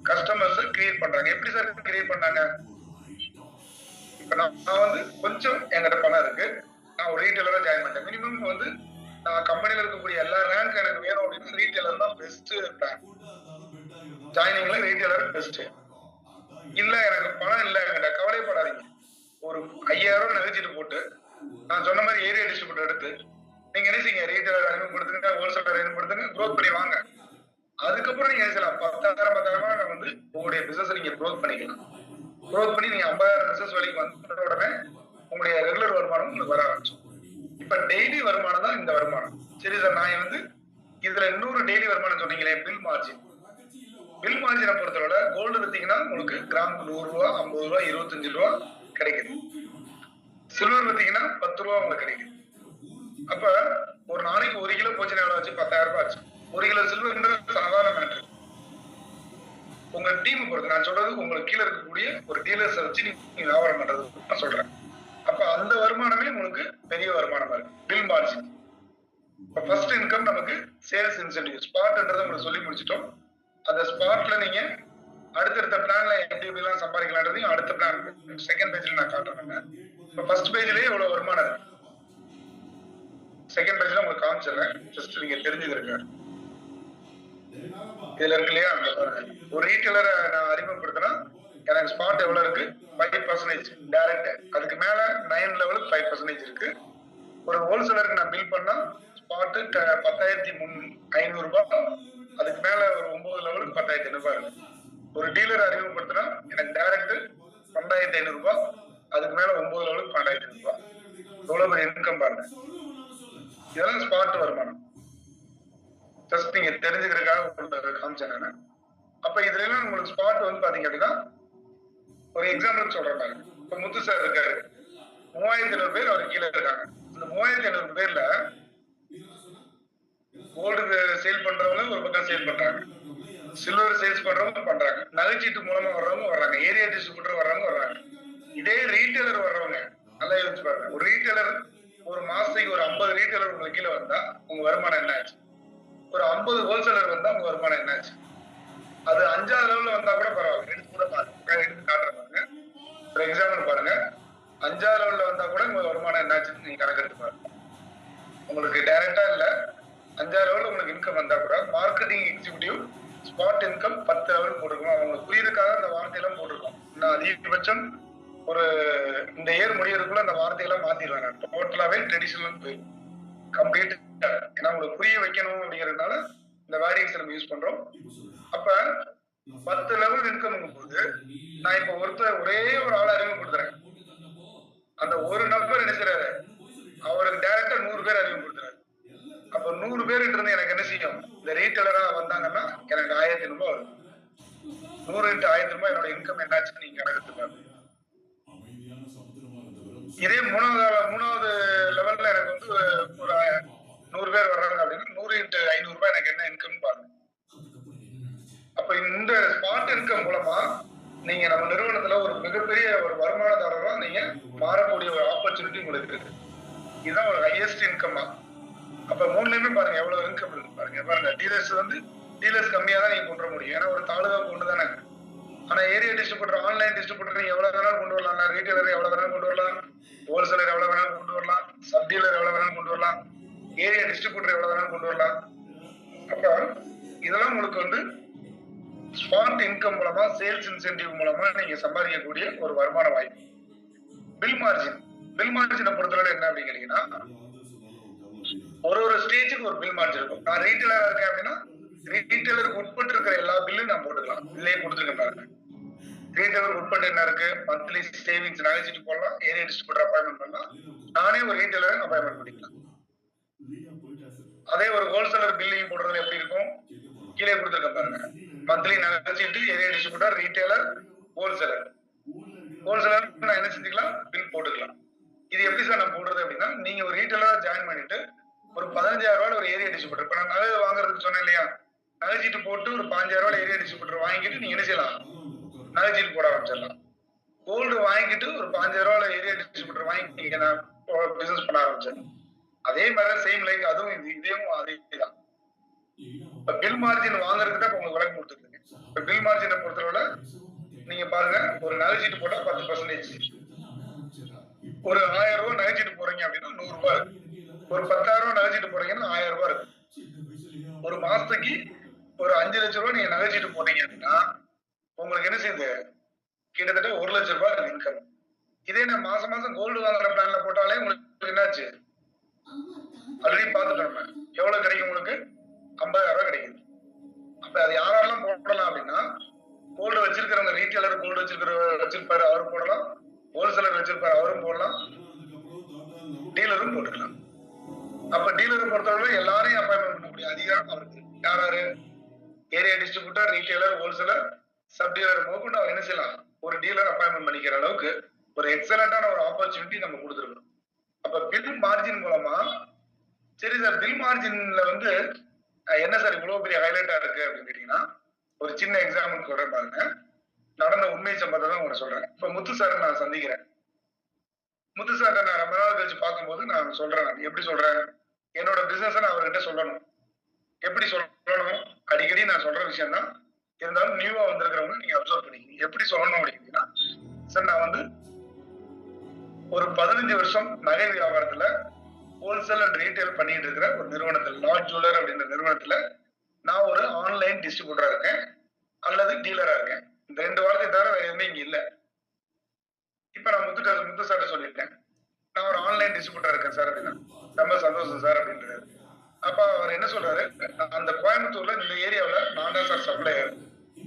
கஸ்டமர்ஸ் கிரியேட் பண்றாங்க. எப்படி சார் கிரியேட் பண்ணாங்க? இப்ப நான் வந்து கொஞ்சம் என்கிட்ட பணம் இருக்கு, நான் ஒரு ரீட்டைலரா ஜாயின் பண்ணேன். மினிமம் வந்து நான் கம்பெனில இருக்கக்கூடிய எல்லா ரேங்க் எனக்கு வேணும் அப்படின்னு ரீட்டைலர் தான் பெஸ்ட் பிளான். ஜாயினிங்ல ரீட்டைலர் பெஸ்ட். இல்ல எனக்கு பணம் இல்ல, என்கிட்ட கவலைப்படாதீங்க. ஒரு 5,000 ரூபாய் நகைச்சீட்டு போட்டு நான் சொன்ன மாதிரி ஏரியா டிஸ்ட்ரிபியூட்டர் எடுத்து நீங்க என்ன செய்யுங்க, ரீட்டைலர் அறிமுகப்படுத்துங்க, ஹோல்சேலர் அறிமுகப்படுத்துங்க, க்ரோத் பண்ணி வாங்க. அதுக்கப்புறம் நீங்க செய்யலாம். 10,000 வந்து உங்களுடைய பிசினஸ் நீங்க க்ரோத் பண்ணிக்கலாம். க்ரோத் பண்ணி நீங்க 50,000 பிசினஸ் வரைக்கும் வந்த உடனே உங்களுடைய ரெகுலர் வருமானம் உங்களுக்கு வர ஆரம்பிச்சு. இப்ப டெய்லி வருமானம் தான் இந்த வருமானம். சரி சார், நான் வந்து இதுல இன்னொரு டெய்லி வருமானம் சொன்னீங்களே, பில் மார்ஜின். பில் மார்ஜினை பொறுத்தவரை கோல்டு வித்தீங்கன்னா உங்களுக்கு கிராமுக்கு 100 ரூபா, 50 ரூபா, 25 ரூபா கிடைக்குது. சில்வர் வித்தீங்கன்னா 10 ரூபா உங்களுக்கு கிடைக்குது. அப்ப ஒரு நாளைக்கு 1 கிலோ போச்சுன்னா எவ்வளவு ஆச்சு? 10,000 ரூபாய் ஆச்சு. 1 கிலோ சில்வர் சாதாரண மேட்டர். உங்க டீம் பொறுத்து நான் சொல்றது, உங்களுக்கு கீழே இருக்கக்கூடிய ஒரு டீலர்ஸை வச்சு நீங்க வியாபாரம் பண்றது நான் சொல்றேன். அப்ப அந்த வருமானமே உங்களுக்கு பெரிய வருமானமா இருக்கு. Bill margin. ஃபர்ஸ்ட் இன்கம் நமக்கு சேல்ஸ் இன்சென்டிவ். ஸ்பாட்ன்றதை உங்களுக்கு சொல்லி முடிச்சிட்டோம். அந்த ஸ்பாட்ல நீங்க அடுத்தடுத்த பிளான்ல எப்படி எப்படிலாம் சம்பாதிக்கலான்றதையும் அடுத்த பிளான் செகண்ட் பேஜ்ல நான் காட்டுறேன். இப்போ ஃபர்ஸ்ட் பேஜ்லயே எவ்வளவு வருமானம் இருக்கு, செகண்ட் பேஜ்ல உங்களுக்கு காமிச்சிடுறேன். ஜஸ்ட் நீங்க தெரிஞ்சுக்கிறீங்க. இதுல இருக்கு இல்லையா, ஒரு ரீட்டைலரை நான் அறிமுகப்படுத்தினா எனக்கு ஸ்பாட் எவ்வளவு இருக்கு? 5% டைரக்ட். அதுக்கு மேல 9 லெவலுக்கு 5% இருக்கு. ஒரு ஹோல்சேலருக்கு நான் பில் பண்ணா ஸ்பாட் 10,500 ரூபாய். அதுக்கு மேல ஒரு 9 லெவலுக்கு 10,500 ரூபாய் இருக்கு. ஒரு டீலர் அறிமுகப்படுத்தினா எனக்கு டைரக்ட் 12,500 ரூபாய். அதுக்கு மேல 9 லெவலுக்கு 12,500 ரூபாய். எவ்வளவு பெரிய இன்கம் பாருங்க. இதெல்லாம் ஸ்பாட் வருமானம். ஜஸ்ட் நீங்க தெரிஞ்சுக்கிறதுக்காக காமிச்சேன். அப்ப இதுல எல்லாம் உங்களுக்கு ஸ்பாட் வந்து பாத்தீங்க அப்படின்னா, ஒரு எக்ஸாம்பிள் சொல்றேன். இப்ப முத்து சார் இருக்காரு, 3,500 பேர் அவர் கீழே இருக்காங்க. இந்த 3,500 பேர்ல கோல்டு சேல் பண்றவங்க ஒரு பக்கம் சேல் பண்றாங்க, சில்வர் சேல்ஸ் பண்றவங்க பண்றாங்க, நகைச்சீட்டு மூலமா வர்றவங்க வர்றாங்க, ஏரியா டிஸ்ட்ரிபியூட்டர் வர்றவங்க வர்றாங்க. இதே ரீட்டைலர் வர்றவங்க நல்லா யோசிச்சு பாருங்க. ஒரு ரீட்டைலர் ஒரு மாசத்துக்கு ஒரு 50 ரீட்டைலர் உங்களுக்கு கீழே வந்தா உங்க வருமானம் என்ன ஆச்சு? ஒரு 50 ஹோல்சேலர் வந்தா உங்க வருமானம் என்ன ஆச்சு? அது 5வது லெவல்ல வந்தா கூட பரவாயில்ல, எடுத்து கூட பாருங்க, எடுத்து காட்டுறேன் பாருங்க. ஒரு எக்ஸாம்பிள் பாருங்க, 5வது லெவல்ல வந்தா கூட உங்க வருமானம் என்னாச்சுன்னு நீங்க கணக்கு எடுத்து பாருங்க. உங்களுக்கு டைரக்டா இல்ல, 5வது லெவல்ல உங்களுக்கு இன்கம் வந்தா கூட marketing executive spot income 10 level போட்டுருக்கோம். அவங்களுக்கு புரியுறதுக்காக அந்த வார்த்தையெல்லாம் போட்டிருக்கோம். நான் அதிகபட்சம் ஒரு இந்த இயர் முடியறதுக்குள்ள அந்த வார்த்தையெல்லாம் மாத்திடுவாங்க. டோட்டலாவே ட்ரெடிஷனல் போய் கம்ப்ளீட். ஏன்னா உங்களுக்கு புரிய வைக்கணும் அப்படிங்கிறதுனால இந்த வேரியன்ஸ் நம்ம யூஸ் பண்றோம். அப்ப 10 லெவல் இன்கம் போது நான் இப்ப ஒரே ஒரு ஆள் அறிமுகப்படுத்துறேன். அந்த ஒரு நபர் என்ன செய்யறாரு, அவருக்கு டைரக்டா 100 பேர் அறிமுகப்படுத்துறாரு. அப்ப 100 பேர் இருந்து எனக்கு என்ன செய்யும், இந்த ரீட்டைலரா வந்தாங்கன்னா எனக்கு 1000 ரூபாய் வரும். 100 into 1000 ரூபாய் என்னோட இன்கம் என்னாச்சுன்னு நீங்க கணக்கு. இதே மூணாவது லெவல்ல எனக்கு வந்து ஒரு 100 பேர் வர்றாங்க அப்படின்னா 100 into 500 ரூபாய் எனக்கு என்ன இன்கம் பாருங்க. அப்ப இந்த ஸ்பாட் இன்கம் மூலமா நீங்க நம்ம நிறுவனத்துல ஒரு மிகப்பெரிய ஒரு வருமானதாரரா நீங்க மாறக்கூடிய ஒரு ஆப்பர்ச்சுனிட்டி உங்களுக்கு இருக்கு. இதுதான் ஒரு ஹையஸ்ட் இன்கமா. அப்ப மூணுலயுமே பாருங்க எவ்வளவு இன்கம் இருக்கு பாருங்க. பாருங்க டீலர்ஸ் கம்மியா தான் நீங்க கொண்டு வர முடியும், ஏன்னா ஒரு தாலுகாவுக்கு கொண்டு தானே. ஆனா ஏரியா டிஸ்ட்ரிபியூட்டர், ஆன்லைன் டிஸ்ட்ரிபியூட்டர் நீங்க எவ்வளவு வேணாலும் கொண்டு வரலாம், ரீட்டைலர் எவ்வளவு வேணாலும் கொண்டு வரலாம், ஹோல்சேலர் எவ்வளவு வேணாலும் கொண்டு வரலாம், சப் டீலர் எவ்வளவு வேணாலும் கொண்டு வரலாம், ஏரியா டிஸ்ட்ரிபியூட்டர் எவ்வளவு வேணாலும் கொண்டு வரலாம். அப்ப இதெல்லாம் உங்களுக்கு வந்து ஸ்பாட் இன்கம் மூலமா, சேல்ஸ் இன்சென்டிவ் மூலமா நீங்க சம்பாதிக்கக்கூடிய ஒரு வருமான வாய்ப்பு. பில் மார்ஜினை பொறுத்தவரை என்ன அப்படின்னு கேட்டீங்கன்னா, ஒரு ஸ்டேஜுக்கு ஒரு பில் மார்ஜின் இருக்கும். நான் ரீட்டைலரா இருக்கேன் அப்படின்னா ரீட்டைலருக்கு உட்பட்டு இருக்கிற எல்லா பில்லும் நான் போட்டுக்கலாம். இல்லையே கொடுத்துருக்கேன் பாருங்க. ரீட்டைலருக்கு உட்பட்டு என்ன இருக்கு, மந்த்லி சேவிங்ஸ் நகைச்சிட்டு போடலாம், ஏரியா டிஸ்ட்ரிபியூட்டர் அப்பாயின்மெண்ட் பண்ணலாம், நானே ஒரு ரீட்டைலரை அப்பாயின்மெண்ட் பண்ணிக்கலாம். அதே ஒரு ஹோல்சேலர் பில்லையும் போடுறது எப்படி இருக்கும், கீழே கொடுத்துருக்கேன் பாருங்க. மந்த்லி நகைச்சிட்டு ஏரியா டிஸ்ட்ரிபியூட்டர், ரீட்டைலர், ஹோல்சேலர் நான் என்ன செஞ்சுக்கலாம், பில் போட்டுக்கலாம். இது எப்படி சார் நான் போடுறது அப்படின்னா, நீங்க ஒரு ரீட்டைலரா ஜாயின் பண்ணிட்டு ஒரு 15,000 ரூபாய் ஒரு ஏரியா டிஸ்ட்ரிபியூட்டர், இப்ப நான் நகை வாங்குறதுக்கு சொன்னேன் இல்லையா, நகைச்சீட்டு போட்டு ஒரு 5,000 ரூபாய் ஏரியா டிஸ்ட்ரிபியூட்டர் வாங்கிட்டு நீங்க என்ன செய்யலாம், நகைச்சீட்டு போட ஆரம்பிச்சிடலாம். கோல்டு வாங்கிட்டு ஒரு 5,000 ரூபாய் ஏரியா டிஸ்ட்ரிபியூட்டர் வாங்கி நீங்க பிசினஸ் பண்ண ஆரம்பிச்சிடலாம். அதே மாதிரி சேம் லைக் அதுவும் இதையும் அதேதான். இப்ப பில் மார்ஜின் வாங்குறதுக்கு தான் உங்களுக்கு விளக்கம் கொடுத்துருக்கீங்க. இப்ப பில் மார்ஜினை பொறுத்தவரை நீங்க பாருங்க, ஒரு நகைச்சீட்டு போட்டா 10%, ஒரு 1000 ரூபாய் நகைச்சீட்டு போறீங்க அப்படின்னா 100 ரூபாய் இருக்கு. ஒரு 10,000 ரூபாய் நகைச்சீட்டு போறீங்கன்னா 1000 ரூபாய் இருக்கு. ஒரு மாசத்துக்கு ஒரு 5 லட்சம் ரூபாய் நீங்க நகைச்சீட்டு போனீங்க அப்படின்னா உங்களுக்கு என்ன செய்யுது, கிட்டத்தட்ட 1 லட்சம் ரூபாய் இன்கம். இதே நான் மாசம் கோல்டு வாங்குற பிளான்ல போட்டாலே உங்களுக்கு என்னாச்சு, ஆல்ரெடி பார்த்துட்டோம் எவ்வளவு கிடைக்கும், உங்களுக்கு 50,000 ரூபாய் கிடைக்குது. அப்ப அது யாரெல்லாம் போடலாம் அப்படின்னா, கோல்டு வச்சிருக்கிறவங்க, ரீட்டைலர் கோல்டு வச்சிருப்பாரு அவரும் போடலாம், ஹோல்சேலர் வச்சிருப்பாரு அவரும் போடலாம், டீலரும் போட்டுக்கலாம். அப்ப டீலரை பொறுத்தவரை எல்லாரையும் அப்பாயின்மெண்ட் பண்ணக்கூடிய அதிகாரம் அவருக்கு. யாராரு, area distributor, retailer, wholesaler, sub dealer போட்டு அவர் என்ன செய்யலாம், ஒரு டீலர் அப்பாயின்மெண்ட் பண்ணிக்கிற அளவுக்கு ஒரு எக்ஸலண்டான ஒரு ஆப்பர்ச்சுனிட்டி நம்ம கொடுத்துருக்கோம். அப்ப பில் மார்ஜின் மூலமா, சரி சார் பில் மார்ஜின்ல வந்து என்ன சார் இவ்வளவு பெரிய ஹைலைட்டா இருக்கு அப்படின்னு கேட்டீங்கன்னா, ஒரு சின்ன எக்ஸாம்பிள் சொல்றேன் பாருங்க. நடந்த உண்மை சம்பந்தம் தான் உங்களை சொல்றேன். இப்ப முத்து சார் நான் சந்திக்கிறேன். முத்து சார் நான் ரொம்ப நாள் கழிச்சு பார்க்கும்போது நான் சொல்றேன், எப்படி சொல்றேன், என்னோட பிசினஸ் நான் அவர்கிட்ட சொல்லணும். எப்படி சொல்லணும், அடிக்கடி நான் சொல்ற விஷயம் தான், இருந்தாலும் நியூவா வந்திருக்கிறவங்க நீங்க அப்சர்வ் பண்ணிக்கீங்க. எப்படி சொல்லணும் அப்படின்னா, சார் நான் வந்து ஒரு 15 வருஷம் நகை வியாபாரத்துல ஹோல்சேல் அண்ட் ரீட்டைல் பண்ணிட்டு இருக்கிற ஒரு நிறுவனத்தில், லார்ட் ஜுவல்லர் அப்படின்ற நிறுவனத்துல நான் ஒரு ஆன்லைன் டிஸ்ட்ரிபியூட்டரா இருக்கேன் அல்லது டீலரா இருக்கேன். இந்த 2 வார்த்தை தவிர வேற எதுவுமே இங்க இல்ல. இப்ப நான் முத்து சார்ட்ட சொல்லியிருக்கேன், நான் ஒரு ஆன்லைன் டிஸ்ட்ரிபியூட்டரா இருக்கேன் சார் அப்படின்னா, ரொம்ப சந்தோஷம் சார் அப்படின்றாரு. அப்ப அவர் என்ன சொல்றாரு, அந்த கோயம்புத்தூர்ல இந்த ஏரியாவில் நான் தான் சார் சப்ளையர்,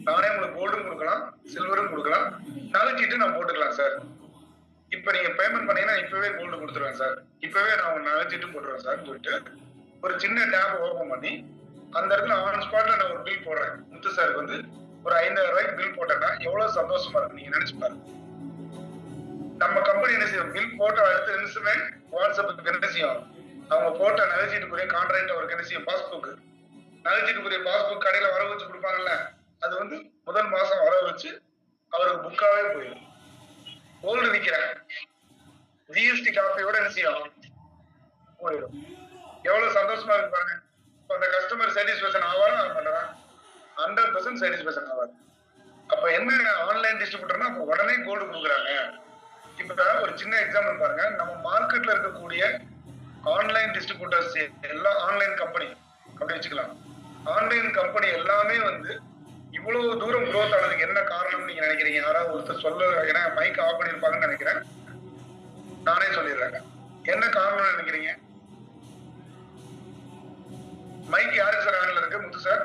நானே உங்களுக்கு கோல்டும் கொடுக்கலாம், சில்வரும் கொடுக்கலாம், நகைச்சீட்டு நான் போட்டுக்கலாம் சார். இப்ப நீங்க பேமெண்ட் பண்ணீங்கன்னா இப்பவே கோல்டு கொடுத்துருவேன் சார், இப்பவே நான் உங்க நகைச்சீட்டு போட்டுருவேன் சார் சொல்லிட்டு ஒரு சின்ன டேப் ஓபன் பண்ணி அந்த இடத்துல ஆன் ஸ்பாட்ல நான் ஒரு பில் போடுறேன். முத்து சாருக்கு வந்து ஒரு 5,000 ரூபாய்க்கு பில் போட்டேன்னா எவ்வளவு சந்தோஷமா இருக்கு நீங்க நினைச்சு பாருங்க. நம்ம கம்பெனி என்ன செய்யும், பில் போட்ட அடுத்த நிமிஷமே வாட்ஸ்அப்புக்கு என்ன செய்யும், அவங்க போட்ட நகைச்சீட்டுக்குரிய கான்ட்ராக்ட் அவருக்கு என்ன செய்யும், பாஸ்புக், நகைச்சீட்டுக்குரிய பாஸ்புக் கடையில வர வச்சு கொடுப்பாங்கல்ல, அது வந்து முதல் மாசம் வர வச்சு அவருக்கு புக்காவே போயிடும். கோல்டு விற்கிறேன், ஜிஎஸ்டி காப்பியோட என்ன செய்யும் போயிடும். எவ்வளவு சந்தோஷமா இருக்கு பாருங்க. இப்ப அந்த கஸ்டமர் சாட்டிஸ்பேக்ஷன் ஆவாரா ஆக மாட்டாரா? 100% சாட்டிஸ்பேக்ஷன் ஆவார். அப்ப என்ன ஆன்லைன் டிஸ்ட்ரிபியூட்டர்னா அப்ப உடனே கோல்டு கொடுக்குறாங்க. இப்ப ஒரு சின்ன எக்ஸாம்பிள் பாருங்க. நம்ம மார்க்கெட்ல இருக்கக்கூடிய ஆன்லைன் டிஸ்ட்ரிபியூட்டர்ஸ் எல்லாம் ஆன்லைன் கம்பெனி அப்படி வச்சுக்கலாம். ஆன்லைன் கம்பெனி எல்லாமே வந்து இவ்வளவு தூரம் growth ஆனதுக்கு என்ன காரணம் நீங்க நினைக்கிறீங்க? யாராவது ஒருத்தர் சொல்ல, ஏன்னா மைக் ஆஃப் பண்ணிருப்பாங்கன்னு நினைக்கிறேன். நானே சொல்லிடுறேன். என்ன காரணம் நினைக்கிறீங்க? மைக் யாருக்கு சார் ஆன்ல இருக்கு? முத்து சார்.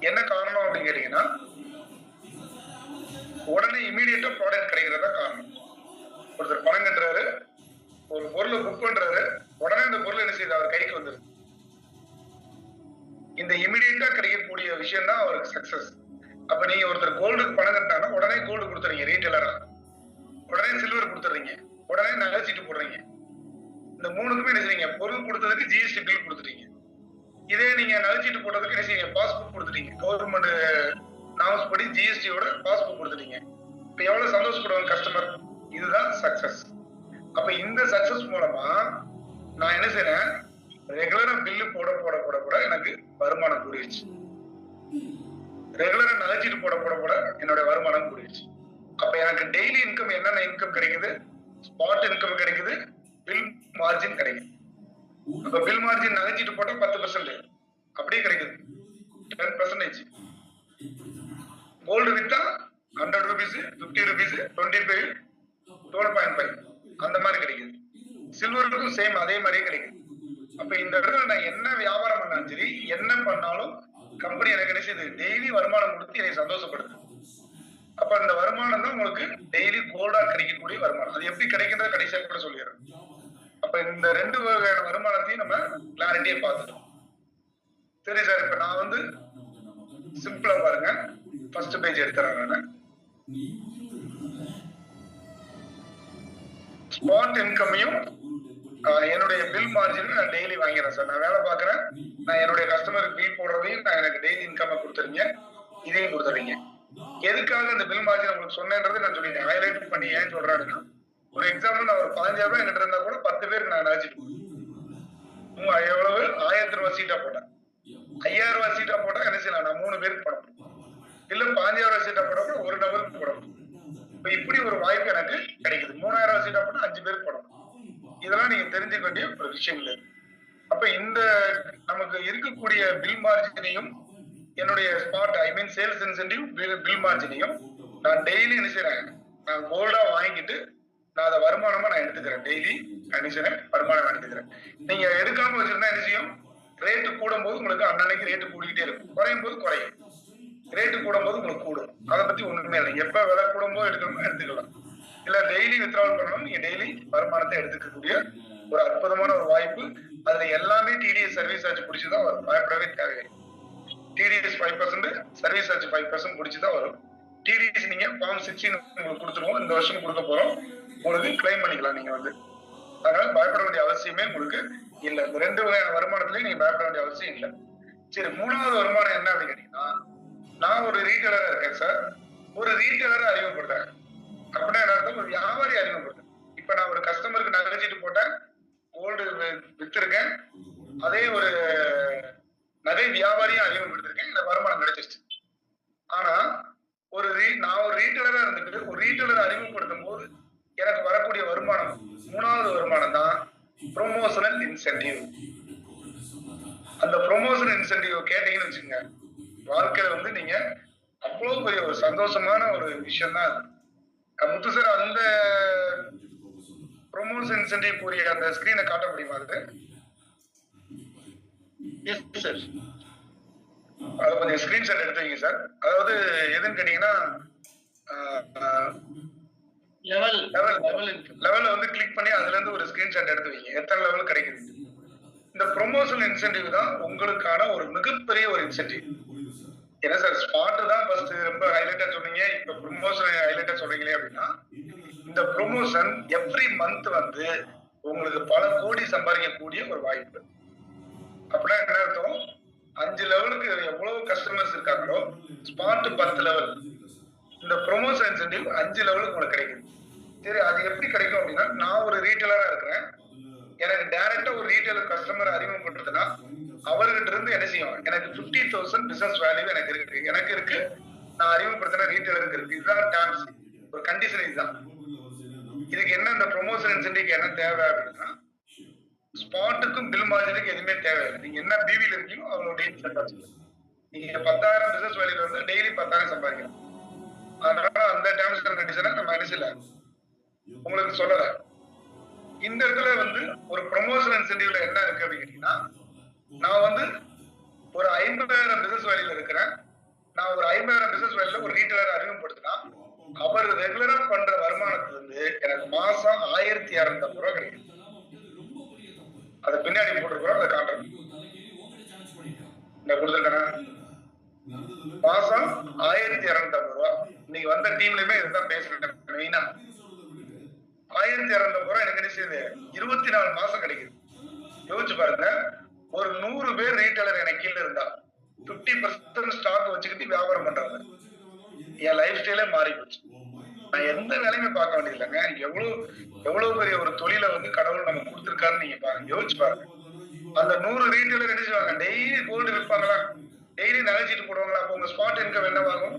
என்ன காரணம் அப்படின்னு கேட்டீங்கன்னா, உடனே இமீடியட்டா ப்ராடக்ட் கிடைக்கிறதா காரணம். ஒருத்தர் பணம் கட்டுறாரு, ஒரு பொருளை புக் பண்றாரு, உடனே அந்த பொருள் என்ன செய்யுது அவர் கைக்கு வந்துருது. இந்த இமீடியட்டா கிடைக்கக்கூடிய விஷயம் தான் அவருக்கு சக்சஸ். அப்ப நீங்க ஒருத்தர் கோல்டுக்கு பணம் கட்டினா உடனே கோல்டு கொடுத்துறீங்க ரீட்டைலரா, உடனே சில்வர் கொடுத்துறீங்க, உடனே நகைச்சீட்டு போடுறீங்க. இந்த மூணுக்குமே என்ன செய்றீங்க? பொருள் கொடுத்ததுக்கு ஜிஎஸ்டி பில் கொடுத்துட்டீங்க. இதே நீங்க நகைச்சீட்டு போட்டதுக்கு என்ன செய்யுங்க? பாஸ்புக் கொடுத்துட்டீங்க. கவர்மெண்ட் நாம்ஸ் படி ஜிஎஸ்டியோட பாஸ்புக் கொடுத்துட்டீங்க. இப்ப எவ்வளவு சந்தோஷப்படுவாங்க கஸ்டமர்? இதுதான் சக்சஸ். அப்ப இந்த சக்சஸ் மூலமா நான் என்ன செய்றேன்? ரெகுலரா பில்லு போட போட போட போட எனக்கு வருமானம் கூடிடுச்சு. ரெகுலரா நகைச்சீட்டு போட போட போட என்னோட வருமானம் கூடிடுச்சு. அப்ப எனக்கு டெய்லி இன்கம் என்னென்ன இன்கம் கிடைக்குது? ஸ்பாட் இன்கம் கிடைக்குது, பில் மார்ஜின் கிடைக்குது. அப்ப பில் மார்ஜின் நகைச்சீட்டு போட்டா 10% அப்படியே கிடைக்குது, 10%. கோல்டு வித்தா 100 rupees, 50 rupees, 25, 12.5 அந்த மாதிரி கிடைக்குது. சில்வருக்கும் சேம் அதே மாதிரியே கிடைக்குது. அப்ப இந்த இடத்துல நான் என்ன வியாபாரம் பண்ணாலும் சரி, என்ன பண்ணாலும் கம்பெனி எனக்கு என்ன செய்யுது? டெய்லி வருமானம் கொடுத்து என்னை சந்தோஷப்படுது. அப்ப அந்த வருமானம் தான் உங்களுக்கு டெய்லி கோல்டா கிடைக்கக்கூடிய வருமானம். அது எப்படி கிடைக்கின்றது கடைசியா கூட சொல்லிடுறேன். அப்ப இந்த 2 வகையான வருமானத்தையும் நம்ம கிளாரிட்டியா பார்த்துட்டோம். சரி சார், இப்ப நான் வந்து சிம்பிளா பாருங்க, ஃபர்ஸ்ட் பேஜ் எடுத்துறேன். நான் ஸ்பாட் இன்கமையும் என்னுடைய பில் மார்ஜின் நான் டெய்லி வாங்கிறேன் சார். நான் வேலை பார்க்குறேன், நான் என்னுடைய கஸ்டமருக்கு பில் போடுறதையும் நான் எனக்கு டெய்லி இன்கம் கொடுத்துறீங்க, இதையும் கொடுத்துறீங்க. எதுக்காக இந்த பில் மார்ஜின் உங்களுக்கு சொன்னேன்றது நான் சொல்லிட்டேன். ஹைலைட் பண்ணி ஏன் சொல்றாருன்னா, ஒரு எக்ஸாம்பிள் நான் ஒரு 15,000 ரூபாய் என்கிட்ட இருந்தா கூட 10 பேருக்கு நான் நினைச்சிட்டு எவ்வளவு 1000 ரூபாய் சீட்டா போட்டேன். 5000 ரூபாய் சீட்டா போட்டா என்ன செய்யலாம்? நான் 3 பேருக்கு போட முடியும். இல்ல 15,000 ரூபாய் சீட்டா போட்டா கூட ஒரு நபருக்கு போட முடியும். இப்ப இப்படி ஒரு வாய்ப்பு எனக்கு கிடைக்குது. 3000 ரூபாய் சீட்டா போட்டா 5 பேருக்கு போட முடியும். இதெல்லாம் நீங்க தெரிஞ்சுக்க வேண்டிய ஒரு விஷயங்கள். அப்ப இந்த நமக்கு இருக்கக்கூடிய பில் மார்ஜினையும் என்னுடைய ஸ்பாட் சேல்ஸ் இன்சென்டிவ் பில் மார்ஜினையும் நான் டெய்லி என்ன செய்றேன்? நான் கோல்டா வாங்கிட்டு நான் அதை வருமானமா நான் எடுத்துக்கிறேன். டெய்லி என்ன செய்றேன்? வருமானம் எடுத்துக்கிறேன். நீங்க எடுக்காம வச்சிருந்தா என்ன செய்யும்? ரேட்டு கூடும் போது உங்களுக்கு அன்னன்னைக்கு ரேட்டு கூடிக்கிட்டே இருக்கும், குறையும் போது குறையும். ரேட்டு கூடும் போது உங்களுக்கு கூடும். அதை பத்தி ஒண்ணுமே இல்லை. எப்ப விலை கூடும் போது எடுக்கணுமோ எடுத்துக்கலாம். இல்ல டெய்லி வித்ட்ராவல் பண்ணணும், நீங்க டெய்லி வருமானத்தை எடுத்துக்கக்கூடிய ஒரு அற்புதமான ஒரு வாய்ப்பு. அதுல எல்லாமே டிடிஎஸ் சர்வீஸ் சார்ஜ் பிடிச்சுதான் வரும், பயப்படவே தேவையில்லை. டிடிஎஸ் 5%, சர்வீஸ் சார்ஜ் 5% பிடிச்சுதான் வரும். டிடிஎஸ் நீங்க ஃபார்ம் 16 உங்களுக்கு கொடுத்துருவோம், இந்த வருஷம் கொடுக்க போறோம். உங்களுக்கு கிளைம் பண்ணிக்கலாம் நீங்க வந்து. அதனால பயப்பட வேண்டிய அவசியமே உங்களுக்கு இல்ல. இந்த 2 வகையான வருமானத்திலயும் நீங்க பயப்பட வேண்டிய அவசியம் இல்லை. சரி, 3வது வருமானம் என்ன அப்படின்னு கேட்டீங்கன்னா, நான் ஒரு ரீட்டைலரா இருக்கேன் சார். ஒரு ரீட்டைலரை அறிமுகப்படுறேன் அப்படின்னா என்ன அர்த்தம்? ஒரு வியாபாரி அறிமுகப்படுறேன். இப்ப நான் ஒரு கஸ்டமருக்கு நகைச்சீட்டு போட்டேன், கோல்டு வித்திருக்கேன், அதே ஒரு நகை வியாபாரியும் அறிமுகப்படுத்திருக்கேன், இந்த வருமானம் கிடைச்சிருச்சு. ஆனா நான் ஒரு ரீட்டைலரா இருந்துட்டு ஒரு ரீட்டைலரை அறிமுகப்படுத்தும் போது எனக்கு வரக்கூடிய வருமானம் 3வது வருமானம் தான் ப்ரொமோஷனல் இன்சென்டிவ். அந்த ப்ரொமோஷனல் இன்சென்டிவ் கேட்டீங்கன்னு வச்சுக்கோங்க, வாழ்க்கையில வந்து நீங்க அவ்வளவு பெரிய ஒரு சந்தோஷமான ஒரு விஷயம் தான் அது. முத்து சார், அந்த ப்ரொமோஷன் இன்சென்டிவ் கூறிய அந்த ஸ்கிரீனை காட்ட முடியுமா? அது சார் அதை கொஞ்சம் ஸ்கிரீன்ஷாட் எடுத்து வைங்க சார். அதாவது எதுன்னு கேட்டீங்கன்னா, லெவல்ல வந்து கிளிக் பண்ணி அதுல இருந்து ஒரு ஸ்கிரீன்ஷாட் எடுத்து வைங்க, எத்தனை லெவல் கிடைக்குது. இந்த ப்ரொமோஷனல் இன்சென்டிவ் தான் உங்களுக்கான ஒரு மிகப்பெரிய ஒரு இன்சென்டிவ். என்ன சார், ஸ்பாட் தான் ஃபர்ஸ்ட் ரொம்ப ஹைலைட்டா சொன்னீங்க, இப்ப ப்ரொமோஷன் ஹைலைட்டா சொல்றீங்களே அப்படின்னா, இந்த ப்ரொமோஷன் எவ்ரி மந்த் வந்து உங்களுக்கு பல கோடி சம்பாதிக்கக்கூடிய ஒரு வாய்ப்பு. அப்படின்னா என்ன அர்த்தம்? 5 லெவலுக்கு எவ்வளவு கஸ்டமர்ஸ் இருக்காங்களோ, ஸ்பாட் 10 லெவல். இந்த ப்ரொமோஷன் இன்சென்டிவ் 5 லெவலுக்கு உங்களுக்கு கிடைக்குது. சரி, அது எப்படி கிடைக்கும் அப்படின்னா, நான் ஒரு ரீட்டைலரா இருக்கிறேன். எனக்கு டைரக்டா ஒரு ரீட்டைலர் கஸ்டமர் அறிமுகப்படுத்துனா, அவர்கிட்ட இருந்து என்ன செய்யும்? எனக்கு 50,000 பிசினஸ் வேல்யூ எனக்கு இருக்கு. எனக்கு இருக்கு. நான் அறிமுகப்படுத்தின ரீட்டைலருக்கு இருக்கு. இதுதான் டேர்ம்ஸ். ஒரு கண்டிஷன் இதுதான். இதுக்கு என்ன இந்த ப்ரொமோஷன் இன்சென்டிவ் என்ன தேவை அப்படின்னா, ஸ்பாட்டுக்கும் பில் மார்ஜினுக்கு எதுவுமே தேவையில்லை. நீங்க என்ன பிவில இருக்கீங்களோ அவ்வளவு டெய்லி சம்பாதிக்கலாம். நீங்க 10,000 பிசினஸ் வேல்யூல வந்து டெய்லி 10,000 சம்பாதிக்கலாம். அதனால அந்த டேர்ம்ஸ் அண்ட் கண்டிஷனை நம்ம என்ன உங்களுக்கு சொல்லல. இந்த இடத்துல வந்து ஒரு ப்ரொமோஷன் இன்சென்டிவ்ல என்ன இருக்கு அப்படின்னு கேட்டீங்கன்னா, நான் வந்து ஒரு 50,000 பிசினஸ் வேல்யூல இருக்கிறேன். நான் ஒரு 50,000 பிசினஸ் வேல்யூல ஒரு ரீட்டைலர் அறிமுகப்படுத்தினா, அவர் ரெகுலரா பண்ற வருமானத்துல இருந்து எனக்கு மாசம் 1,250 ரூபாய் கிடைக்கும். அதை பின்னாடி போட்டுருக்கோம், அதை காட்டுறேன். இந்த கொடுத்துருக்கேன். மாசம் 1,250 ரூபாய். இன்னைக்கு வந்த டீம்லயுமே இதுதான் பேசுறேன் மெயினா. 1,250 ரூபாய் எனக்கு என்ன செய்யுது? 24 மாசம் கிடைக்குது. யோசிச்சு பாருங்க. ஒரு 100 பேர் ரீட்டைலர் எனக்கு கீழே இருந்தா 50% ஸ்டாக் வச்சுக்கிட்டு வியாபாரம் பண்றாங்க. என் லைஃப் ஸ்டைலே மாறி போச்சு. நான் எந்த வேலையுமே பார்க்க வேண்டியதில்லைங்க. எவ்வளவு பெரிய ஒரு தொழிலை வந்து கடவுள் நம்ம கொடுத்துருக்காருன்னு நீங்க பாருங்க, யோசிச்சு பாருங்க. அந்த 100 ரீட்டைலர் என்ன செய்வாங்க? டெய்லி கோல்டு விற்பாங்களா? டெய்லி நகைச்சீட்டு போடுவாங்களா? அப்போ உங்க ஸ்பாட் இன்கம் என்னவாகும்?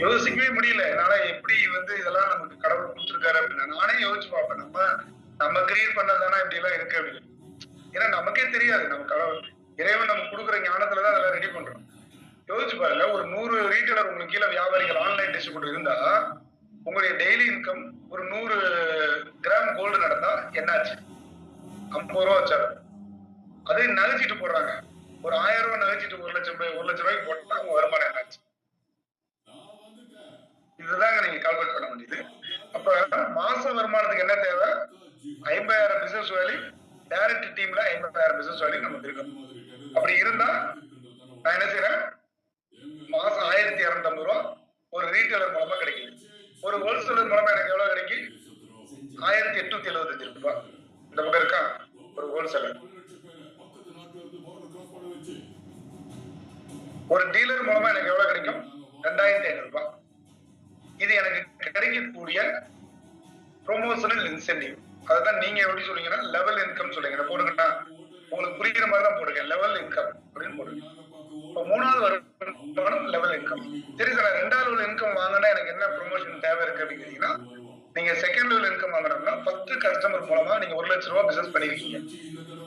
யோசிக்கவே முடியல. என்னால எப்படி வந்து இதெல்லாம் நமக்கு கடவுள் கொடுத்துருக்காரு அப்படின்னு நானே யோசிச்சு பார்ப்பேன். நம்ம கிரியேட் பண்ணதானா இப்படி எல்லாம் இருக்கு அப்படின்னு. ஏன்னா நமக்கே தெரியாது. நம்ம கடவுள் இறைவன் நமக்கு கொடுக்குற ஞானத்துலதான் அதெல்லாம் ரெடி பண்றோம். யோசிச்சு பாருங்க. ஒரு 100 ரீட்டைலர் உங்களுக்கு கீழே வியாபாரிகள் ஆன்லைன் டிஸ்ட்ரிபியூட்டர் இருந்தா உங்களுடைய டெய்லி இன்கம் ஒரு 100 கிராம் கோல்டு நடந்தா என்னாச்சு? 50 ரூபா வச்சாரு. அதே நகைச்சீட்டு போடுறாங்க. ஒரு 1000 ரூபாய் நகைச்சீட்டு 1 லட்சம் ரூபாய்க்கு போட்டா அவங்க வருமானம் என்னாச்சு? இதுதாங்க நீங்க கால்குலேட் பண்ண வேண்டியது. அப்ப மாச வருமானத்துக்கு என்ன தேவை? 50,000 பிசினஸ் வேல்யூ டைரக்ட் டீம்ல 50,000 பிசினஸ் வேல்யூ நமக்கு இருக்கு. அப்படி இருந்தா நான் என்ன செய்யறேன்? மாசம் 1,250 ரூபாய் ஒரு ரீட்டைலர் மூலமா கிடைக்குது. ஒரு ஹோல்சேலர் மூலமா எனக்கு எவ்வளவு கிடைக்கும்? 1,875 ரூபாய். இந்த பக்கம் இருக்கா ஒரு ஹோல்சேலர். ஒரு டீலர் மூலமா எனக்கு எவ்வளவு கிடைக்கும்? 2,500 ரூபாய். இது எனக்கு கிடைக்கக்கூடிய ப்ரொமோஷனல் இன்சென்டிவ். அதான் நீங்க எப்படி சொல்றீங்கன்னா லெவல் இன்கம் சொல்றீங்க. போடுங்கட்டா, உங்களுக்கு புரியுற மாதிரி தான் போடுங்க. லெவல் இன்கம் அப்படின்னு போடுங்க. இப்போ 3வது வருமானம் லெவல் இன்கம். சரி சார், 2வது லெவல் இன்கம் வாங்கினா எனக்கு என்ன ப்ரொமோஷன் தேவை இருக்கு அப்படின்னு கேட்டீங்கன்னா, நீங்க செகண்ட் லெவல் இன்கம் வாங்கினோம்னா 10 கஸ்டமர் மூலமா நீங்க 1 லட்சம் ரூபாய் பிசினஸ் பண்ணிருக்கீங்க.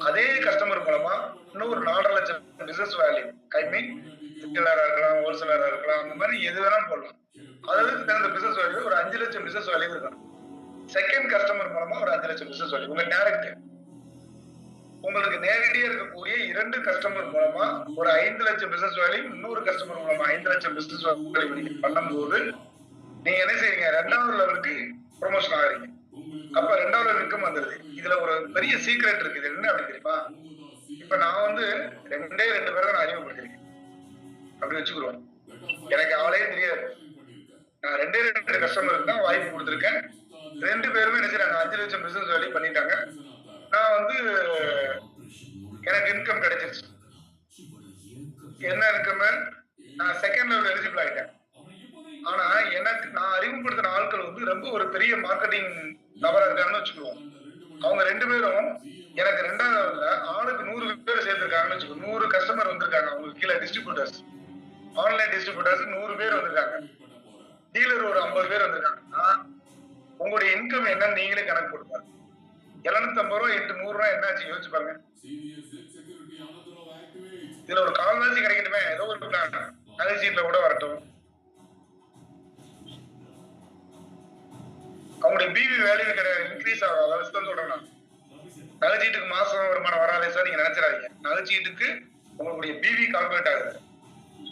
அதே கஸ்டமர் மூலமா இன்னும் ஒரு 4.5 லட்சம் பிசினஸ் வேல்யூ, ஐ மீன் ரீட்டைலரா இருக்கலாம், ஹோல்சேலரா இருக்கலாம், அந்த மாதிரி எது வேணாலும் போடலாம். அதுக்கு தகுந்த பிசினஸ் வேல்யூ ஒரு 5 லட்சம் பிசினஸ் வேல்யூ இருக்கணும். செகண்ட் கஸ்டமர் மூலமா ஒரு 5 லட்சம் பிசினஸ் வேல்யூ. உங்க டைரக்ட் உங்களுக்கு நேரடியா இருக்கக்கூடிய 2 கஸ்டமர் மூலமா ஒரு 5 லட்சம் பிசினஸ் வேல்யூ, இன்னொரு கஸ்டமர் மூலமா 5 லட்சம் பிசினஸ் வேல்யூ நீங்க பண்ணும்போது நீங்க என்ன செய்றீங்க? 2வது லெவலுக்கு ப்ரொமோஷன் ஆகுறீங்க. அப்ப 2வது லெவல் இன்கம் வந்துருது. இதுல ஒரு பெரிய சீக்ரெட் இருக்கு. இது என்ன அப்படின்னு தெரியுமா? இப்ப நான் வந்து 2 பேரை நான் அறிமுகப்படுத்திருக்கேன் அப்படி வச்சுக்கிறோம். எனக்கு ஆளே தெரியாது. நான் 2 கஸ்டமருக்கு தான் வாய்ப்பு கொடுத்துருக்கேன். 2 பேருமே என்ன செய்றாங்க? 5 லட்சம் பிசினஸ் வேல்யூ பண்ணிட்டாங்க. நான் வந்து எனக்கு இன்கம் கிடைச்சிருச்சு. என்ன இன்கம்? நான் செகண்ட் லெவல் எலிஜிபிள் ஆயிட்டேன். ஆனா எனக்கு நான் அறிமுகப்படுத்தின ஆட்கள் வந்து ரொம்ப ஒரு பெரிய மார்க்கெட்டிங் நபரா இருக்காங்கன்னு வச்சுக்குவோம். அவங்க 2 பேரும் எனக்கு 2வது லெவல்ல ஆளுக்கு 100 பேர் சேர்த்திருக்காங்கன்னு வச்சுக்கோ. 100 கஸ்டமர் வந்திருக்காங்க. அவங்களுக்கு கீழே டிஸ்ட்ரிபியூட்டர்ஸ், ஆன்லைன் டிஸ்ட்ரிபியூட்டர்ஸ் 100 பேர் வந்திருக்காங்க. டீலர் ஒரு 50 பேர் வந்திருக்காங்கன்னா உங்களுடைய இன்கம் என்னன்னு நீங்களே கணக்கு போட்டுப்பாரு. 750 ரூபாய் 8 100 ரூபாய் என்னாச்சு யோசிச்சு பாருங்க. இதுல ஒரு கால்வாசி கிடைக்கட்டுமே, ஏதோ ஒரு பிளான் நகைச்சீட்டுல கூட வரட்டும். அவங்களுடைய பிவி வேல்யூ இன்க்ரீஸ் ஆகும். அதாவது சொல்றேன், நகைச்சீட்டுக்கு மாசம் வருமானம் வராதே சார் நீங்க நினைச்சிடாதீங்க. நகைச்சீட்டுக்கு உங்களுடைய பிவி கால்குலேட் ஆகுது.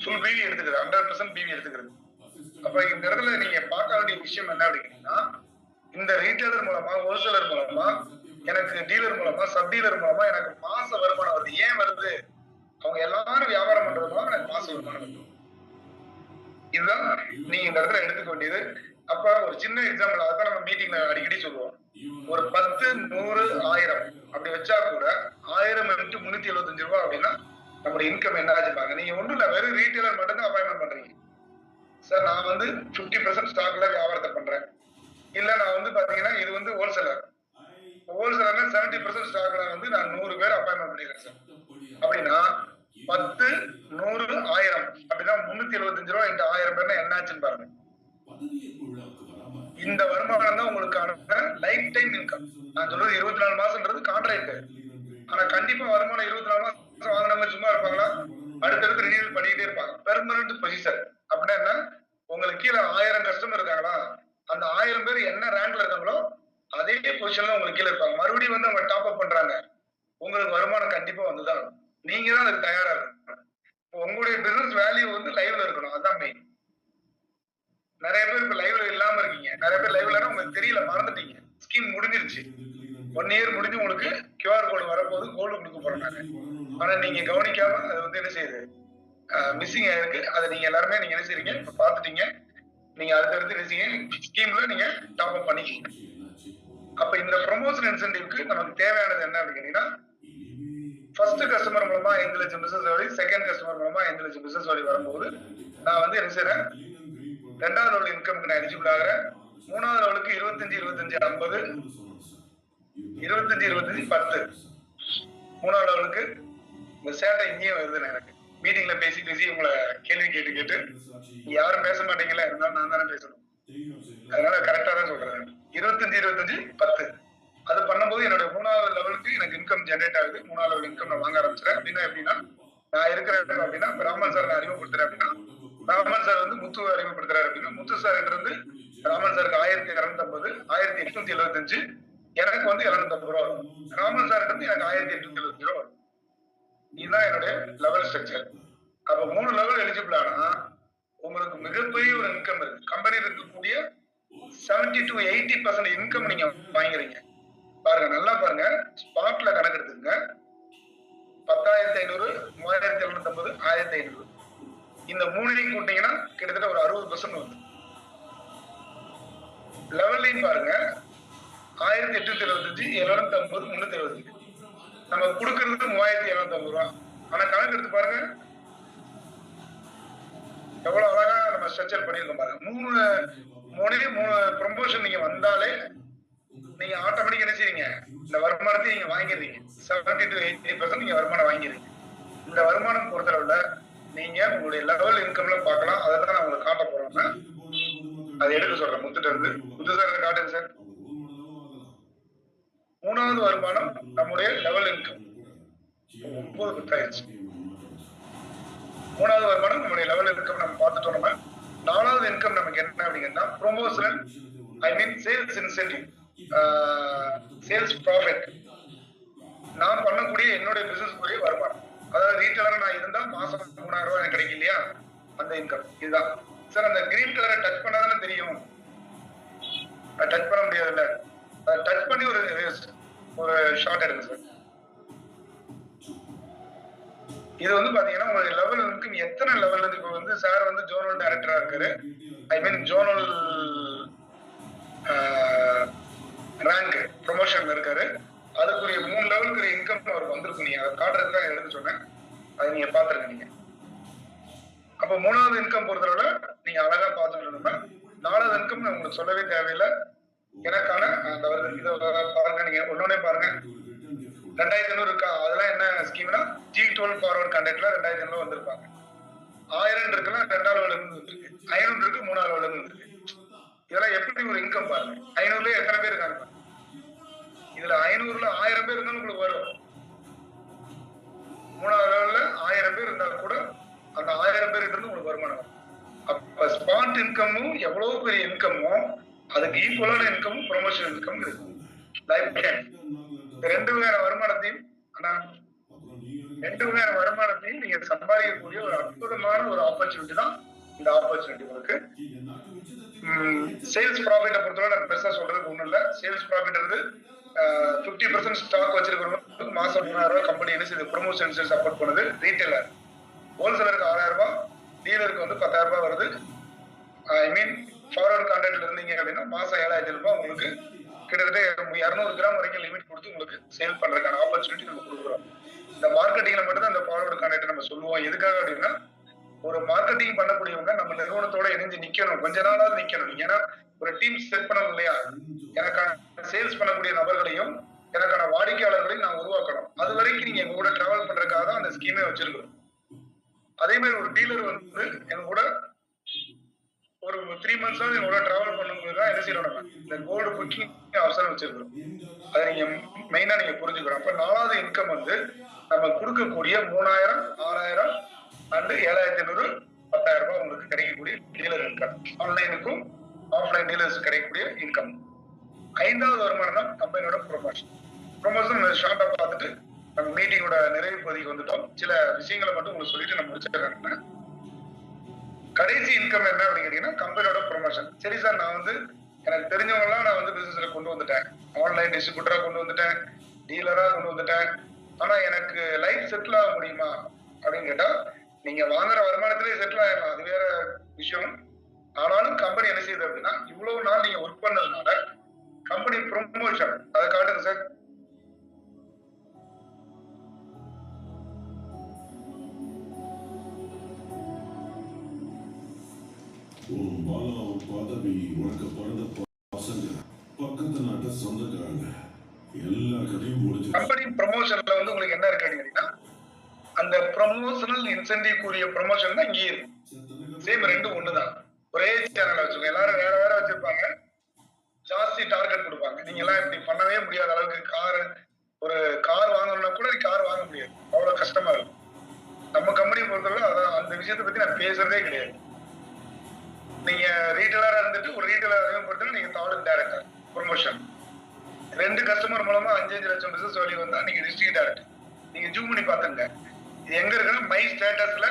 ஃபுல் பிவி எடுத்துக்கிறது, 100% பிவி எடுத்துக்கிறது. அப்ப இந்த இடத்துல நீங்க பார்க்க வேண்டிய விஷயம் என்ன அப்படின்னா, இந்த ரீட்டைலர் மூலமா, ஹோல்சேலர் மூலமா, எனக்கு டீலர் மூலமா, சப் டீலர் மூலமா எனக்கு மாச வருமானம் வருது. ஏன் வருது? அவங்க எல்லாரும் வியாபாரம் பண்றது மூலம் எனக்கு மாச வருமானம் வருது. இதுதான் நீங்க இந்த இடத்துல எடுத்துக்க வேண்டியது. அப்ப ஒரு சின்ன எக்ஸாம்பிள் அதான் நம்ம மீட்டிங்ல அடிக்கடி சொல்லுவோம். ஒரு 10, 100, 1000 அப்படி வச்சா கூட 1000 × 375 ரூபாய் அப்படின்னா நம்மளுடைய இன்கம் என்ன ஆச்சுப்பாங்க. நீங்க ஒண்ணும் இல்ல, வெறும் ரீட்டைலர் மட்டும் தான் அப்பாயின்மெண்ட் பண்றீங்க. சார் நான் வந்து 50% ஸ்டாக்ல வியாபாரத்தை பண்றேன். இல்ல நான் வந்து பாத்தீங்கன்னா இது வந்து ஹோல்சேலர். ஹோல்சேலர்னா 70% ஸ்டாக்ல வந்து நான் 100 பேர் அப்பாயின்மெண்ட் பண்ணிருக்கேன் சார். அப்படின்னா 10, 100, 1000 அப்படின்னா 375 ரூபாய் × 1000 பேர்னா என்ன ஆச்சுன்னு பாருங்க. இந்த வருமானம் தான் உங்களுக்கான லைஃப் டைம் இன்கம். நான் சொல்றது 24 மாசம்ன்றது கான்ட்ராக்ட். ஆனா கண்டிப்பா வருமானம் 24 மாசம் வாங்கினவங்க சும்மா இருப்பாங்களா? அடுத்தடுத்து ரினியூவல் பண்ணிக்கிட்டே இருப்பாங்க. பெர்மனன்ட் பொசிஷன் அப்படின்னா என்ன? உங்களுக்கு கீழே 1000 கஸ்டமர் இருக்காங்களா? அந்த 1000 பேர் என்ன ரேங்க்ல இருக்காங்களோ அதே பொசிஷன்ல உங்களுக்கு கீழே இருப்பாங்க. மறுபடியும் வந்து அவங்க டாப் அப் பண்றாங்க. உங்களுக்கு வருமானம் கண்டிப்பா வந்துதான். நீங்க தான் அதுக்கு தயாரா இருக்கணும். உங்களுடைய பிசினஸ் வேல்யூ வந்து லைவ்ல இருக்கணும். அதான் மெயின். நிறைய பேர் இப்ப லைவ்ல இல்லாம இருக்கீங்க. நிறைய பேர் லைவ்ல உங்களுக்கு தெரியல, மறந்துட்டீங்க. ஸ்கீம் முடிஞ்சிருச்சு. 1 இயர் முடிஞ்சு உங்களுக்கு QR கோடு வரப்போது, கோல்டு கொடுக்க போறாங்க. ஆனா நீங்க கவனிக்காம அது வந்து என்ன செய்யுது, மிஸ்ஸிங் ஆயிருக்கு. அதை நீங்க எல்லாருமே நீங்க என்ன செய்றீங்க, இப்ப பாத்துட்டீங்க. நீங்க அடுத்தடுத்து என்ன செய்யுங்க, ஸ்கீம்ல நீங்க டாப் அப் பண்ணிக்கீங்க. அப்ப இந்த ப்ரொமோஷன் இன்சென்டிவ்க்கு நமக்கு தேவையானது என்ன அப்படின்னு கேட்டீங்கன்னா, ஃபர்ஸ்ட் கஸ்டமர் மூலமா 5 லட்சம் பிசினஸ் வழி, செகண்ட் கஸ்டமர் மூலமா 5 லட்சம் பிசினஸ் வழி வரும்போது நான் வந்து என்ன செய்றேன், 2வது லெவல் இன்கம்க்கு நான் எலிஜிபிள் ஆகிறேன். 3வது லெவலுக்கு 25, 25, 50, 25, 25, 10. 3வது லெவலுக்கு இந்த சேட்டை இங்கேயும் வருது. எனக்கு மீட்டிங்ல பேசி பேசி உங்களை கேள்வி கேட்டு கேட்டு யாரும் பேச மாட்டீங்களா, இருந்தாலும் நான் தானே பேசணும். அதனால கரெக்டா தான் சொல்றேன். 25, 25, 10 அது பண்ணும்போது என்னோட 3வது லெவலுக்கு எனக்கு இன்கம் ஜெனரேட் ஆகுது. 3வது லெவல் இன்கம் நான் வாங்க ஆரம்பிச்சிடறேன். அப்படின்னா எப்படின்னா, நான் இருக்கிறேன் அப்படின்னா ராமன் சார் நான் அறிமுகப்படுத்துறேன் அப்படின்னா, ராமன் சார் வந்து முத்து அறிமுகப்படுத்துறாரு அப்படின்னா, முத்து சார் இருந்து ராமன் சாருக்கு 1250, 1875, எனக்கு வந்து 750 ரூபா வரும். ராமன் சார் இருந்து எனக்கு 1875 ரூபா வரும். இதுதான் என்னுடைய லெவல் ஸ்ட்ரக்சர். அப்ப 3 லெவல் எலிஜிபிள் ஆனா உங்களுக்கு மிகப்பெரிய ஒரு இன்கம் இருக்கு. கம்பெனியில் இருக்கக்கூடிய 70 to 80% இன்கம் நீங்க வாங்கிறீங்க. பாருங்க, நல்லா பாருங்க, ஸ்பாட்ல கணக்கு எடுத்துங்க. 10,500, 3,750, 1,500 இந்த மூணையும் கூட்டிங்கன்னா கிட்டத்தட்ட ஒரு 60% வந்து லெவல்லையும் பாருங்க. 1875, 750, 375 நம்ம கொடுக்கறது 3,750 ரூபாய். ஆனா கணக்கு எடுத்து பாருங்க எவ்வளவு அழகா நம்ம ஸ்ட்ரக்சர் பண்ணிருக்கோம் பாருங்க. 3 ப்ரொமோஷன் நீங்க வந்தாலே நீங்க ஆட்டோமேட்டிக் என்ன செய்வீங்க, இந்த வருமானத்தை நீங்க வாங்கிடுறீங்க. 70 to 80% நீங்க வருமானம் வாங்கிடுறீங்க. இந்த வருமானம் பொறுத்தளவுல நீங்க உங்களுடைய லெவல் இன்கம்ல பார்க்கலாம். அதை தான் நான் உங்களுக்கு காட்ட போறேன். அதை எடுக்க சொல்றேன். முத்துட்ட இருந்து முத்து சார் காட்டுங்க சார். 3வது வருமானம் நம்முடைய லெவல் இன்கம் 9 குத்தாயிருச்சு. 3வது வருமானம் நம்முடைய லெவல் இன்கம் நம்ம பார்த்துட்டோம். நம்ம 4வது இன்கம் நமக்கு என்ன அப்படிங்கன்னா, ப்ரொமோஷனல், ஐ மீன் சேல்ஸ் இன்சென்டிவ், சேல்ஸ் ப்ராஃபிட். நான் பண்ணக்கூடிய என்னுடைய பிசினஸ் கூடிய வருமானம். அதாவது ரீட்டைலர் நான் இருந்தா மாசம் 3000 ரூபாய் எனக்கு கிடைக்கும் இல்லையா, அந்த இன்கம் இதுதான் சார். அந்த கிரீன் கலரை டச் பண்ணாதானே தெரியும், டச் பண்ண முடியாதுல்ல. டச் பண்ணி ஒரு ஷார்ட் எடுங்க சார். இது வந்து பாத்தீங்கன்னா உங்களுடைய லெவல் இன்கம் எத்தனை லெவல் இருந்து. இப்போ வந்து சார் வந்து ஜோனல் டைரக்டரா இருக்காரு, ஐ மீன் ஜோனல் ரேங்க் ப்ரொமோஷன்ல இருக்காரு. அதுக்குரிய 3 லெவலுக்கு இன்கம் அவருக்கு வந்திருக்கும். நீங்க அதை காட்டுறதுக்கு தான் எடுத்து சொன்னேன். அதை நீங்க பாத்துருங்க. நீங்க அப்ப 3வது இன்கம் பொறுத்தவரை நீங்க அழகா பாத்துட்டு 4வது இன்கம் உங்களுக்கு சொல்லவே தேவையில்லை. எனக்கான அந்த இதை பாருங்க, நீங்க ஒன்னொன்னே பாருங்க. 2,500 இருக்கா, அதெல்லாம் என்ன ஸ்கீம்னா G12 ஃபார்வர்ட் கான்ட்ராக்ட்ல 2,500 வந்திருப்பாங்க. 1000 இருக்குன்னா 2வது லெவல்ல இருந்து வந்திருக்கு. 500 இருக்கு, 3வது லெவல்ல இருந்து வந்திருக்கு. இதெல்லாம் எப்படி ஒரு இன்கம் பாருங்க. 500ல எத்தனை பேர் இருக்காங்க, இதுல 500ல 1000 பேர் இருந்தாலும் உங்களுக்கு வரும். 3வது லெவல்ல 1000 பேர் இருந்தா கூட அந்த 1000 பேர் இருந்து உங்களுக்கு வருமானம் வரும். அப்ப ஸ்பாட் இன்கமும் எவ்வளவு பெரிய இன்கமோ அதுக்கு ஈக்குவலான இன்கமும் ப்ரொமோஷன் இன்கம் இருக்கு. லைஃப் டைம் இந்த 2 வகையான வருமானத்தையும் நீங்க சம்பாதிக்கக்கூடிய ஒரு அற்புதமான ஒரு ஆப்பர்ச்சுனிட்டி தான் இந்த ஆப்பர்ச்சுனிட்டி உங்களுக்கு. சேல்ஸ் ப்ராஃபிட்டை பொறுத்தவரை நான் பெருசா சொல்றதுக்கு ஒண்ணும் இல்லை. சேல்ஸ் ப்ராஃபிட் வந்து 50% ஸ்டாக் வச்சிருக்கிறவங்க மாசம் 3000 ரூபாய் கம்பெனி என்ன செய்யுது, ப்ரொமோஷன் சப்போர்ட் பண்ணுது. ரீட்டைலர் ஹோல்சேலருக்கு 6000 ரூபாய், டீலருக்கு வந்து 10,000 ரூபாய் வருது. ஐ மீன் ஃபார்வர்ட் கான்ட்ராக்ட்ல இருந்தீங்க அப்படின்னா மாசம் 7,000 ரூபாய் உங்களுக்கு கிட்டத்தட்ட 200 கிராம் வரைக்கும் லிமிட் கொடுத்து உங்களுக்கு சேல் பண்றதுக்கான ஆப்பர்ச்சுனிட்டி நம்ம கொடுக்குறோம். இந்த மார்க்கெட்டிங்ல மட்டும் தான் இந்த ஃபார்வர்ட் கான்ட்ராக்ட் நம்ம சொல்லுவோம். எதுக்காக அப்படின்னா ஒரு மார்க்கெட்டிங் பண்ணக்கூடியவங்க நம்ம நிறுவனத்தோட இணைஞ்சு நிக்கணும், கொஞ்ச நாளாவது நிக்கணும். ஏன்னா ஒரு டீம் செட் பண்ணணும் இல்லையா? எனக்கான சேல்ஸ் பண்ணக்கூடிய நபர்களையும் எனக்கான வாடிக்கையாளர்களையும் நான் உருவாக்கணும். அது வரைக்கும் நீங்க எங்க கூட டிராவல் பண்றதுக்காக தான் அந்த ஸ்கீமே வச்சிருக்கோம். அதே மாதிரி ஒரு டீலர் வந்து எங்க கூட ஒரு 3 மந்த்ஸாவது எங்களோட டிராவல் பண்ணும்போது தான் என்ன செய்யணும், நம்ம இந்த கோல்டு புக்கிங் அவசரம் வச்சிருக்கிறோம். அதை நீங்க மெயினா நீங்க புரிஞ்சுக்கணும். அப்ப 4வது இன்கம் வந்து நம்ம கொடுக்கக்கூடிய 3000, 6000 அண்ட் 7,500, 10,000 ரூபாய் உங்களுக்கு கிடைக்கக்கூடிய டீலர் இன்கம். ஆன்லைனுக்கும் ஆஃப்லைன் டீலர்ஸ் கிடைக்கக்கூடிய இன்கம். 5வது வருமானம் தான் கம்பெனியோட ப்ரொமோஷன். ப்ரொமோஷன் ஷார்ட்டா பார்த்துட்டு நம்ம மீட்டிங்கோட நிறைவு பகுதிக்கு வந்துட்டோம். சில விஷயங்களை மட்டும் உங்களுக்கு சொல்லிட்டு நான் முடிச்சிடுறேன். கடைசி இன்கம் என்ன அப்படின்னு கேட்டீங்கன்னா கம்பெனியோட ப்ரொமோஷன். சரி சார், நான் வந்து எனக்கு தெரிஞ்சவங்க எல்லாம் நான் வந்து பிசினஸ்ல கொண்டு வந்துட்டேன், ஆன்லைன் டிஸ்ட்ரிபியூட்டரா கொண்டு வந்துட்டேன், டீலரா கொண்டு வந்துட்டேன். ஆனா எனக்கு லைஃப் செட்டில் ஆக முடியுமா அப்படின்னு கேட்டா நீங்க வாங்குற வருமானத்திலேயே செட்டில் ஆயிடலாம், அது வேற விஷயம். ஆனாலும் கம்பெனி என்ன செய்யுது அப்படின்னா இவ்வளவு நாள் நீங்க ஒர்க் பண்ணதுனால கம்பெனி ப்ரொமோஷன் அதை காட்டுங்க சார். பதவி உனக்கு பிறந்த பசங்க பக்கத்து நாட்ட சொந்தக்காரங்க எல்லா கதையும் முடிஞ்சு. கம்பெனி ப்ரொமோஷன்ல வந்து உங்களுக்கு என்ன இருக்கு அப்படின்னா அந்த ப்ரொமோஷனல் இன்சென்டிவ் கூடிய ப்ரொமோஷன் தான் இங்கே இருக்கு. சேம் ரெண்டும் ஒண்ணுதான். ஒரே சேனல் வச்சுக்கோங்க. எல்லாரும் வேற வேற வச்சிருப்பாங்க, ஜாஸ்தி டார்கெட் கொடுப்பாங்க. நீங்க எல்லாம் இப்படி பண்ணவே முடியாத அளவுக்கு ஒரு கார் வாங்கணும்னா கூட கார் வாங்க முடியாது, அவ்வளவு கஷ்டமா இருக்கும். நம்ம கம்பெனி பொறுத்தவரை அதான் அந்த விஷயத்தை பத்தி நான் பேசுறதே கிடையாது. நீங்க ரீட்டைலரா இருந்துட்டு ஒரு ரீட்டைலர் அறிமுகப்படுத்தினா நீங்க தாலுக் டைரக்டர் ப்ரொமோஷன். 2 கஸ்டமர் மூலமா 5 லட்சம் பிசினஸ் வேல்யூ வந்தா நீங்க டிஸ்ட்ரிக்ட் டைரக்டர். நீங்க ஜூம் பண்ணி பாத்துங்க. இது எங்க இருக்குன்னா மை ஸ்டேட்டஸ்ல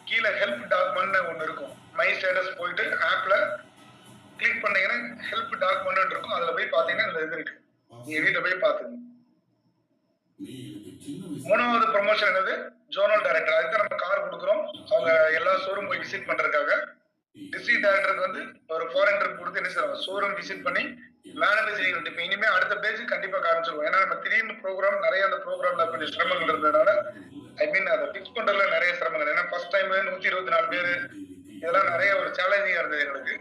கீழே ஹெல்ப் டாக்குமெண்ட் ஒன்னு இருக்கும். மை ஸ்டேட்டஸ் போயிட்டு ஆப்ல கிளிக் பண்ணீங்கன்னா ஹெல்ப் டாக்குமெண்ட் இருக்கும். அதுல போய் பாத்தீங்கன்னா இந்த இது இருக்கு, நீங்க வீட்டுல போய் பாத்துங்க. 3வது ப்ரொமோஷன் என்னது? Zonal director. அதுக்கு நம்ம கார் கொடுக்குறோம். அவங்க எல்லா ஷோரூம் போய் விசிட் பண்றதுக்காக டிஸ்ட்ரிக்ட் டைரக்டருக்கு வந்து ஒரு 400 கொடுத்து என்ன செய்யணும், ஷோரூம் விசிட் பண்ணி மேனுஃபேக்சரிங். இப்ப இனிமே அடுத்த பேஜ் கண்டிப்பா காமிச்சிருவோம். ஏன்னா நம்ம திடீர்னு ப்ரோக்ராம் நிறைய அந்த ப்ரோக்ராம்ல கொஞ்சம் சிரமங்கள் இருந்ததுனால அதை பிக்ஸ் பண்றதுல நிறைய சிரமங்கள். ஏன்னா ஃபர்ஸ்ட் டைம் 124 பேரு இதெல்லாம் நிறைய ஒரு சேலஞ்சிங்கா இருந்தது எங்களுக்கு.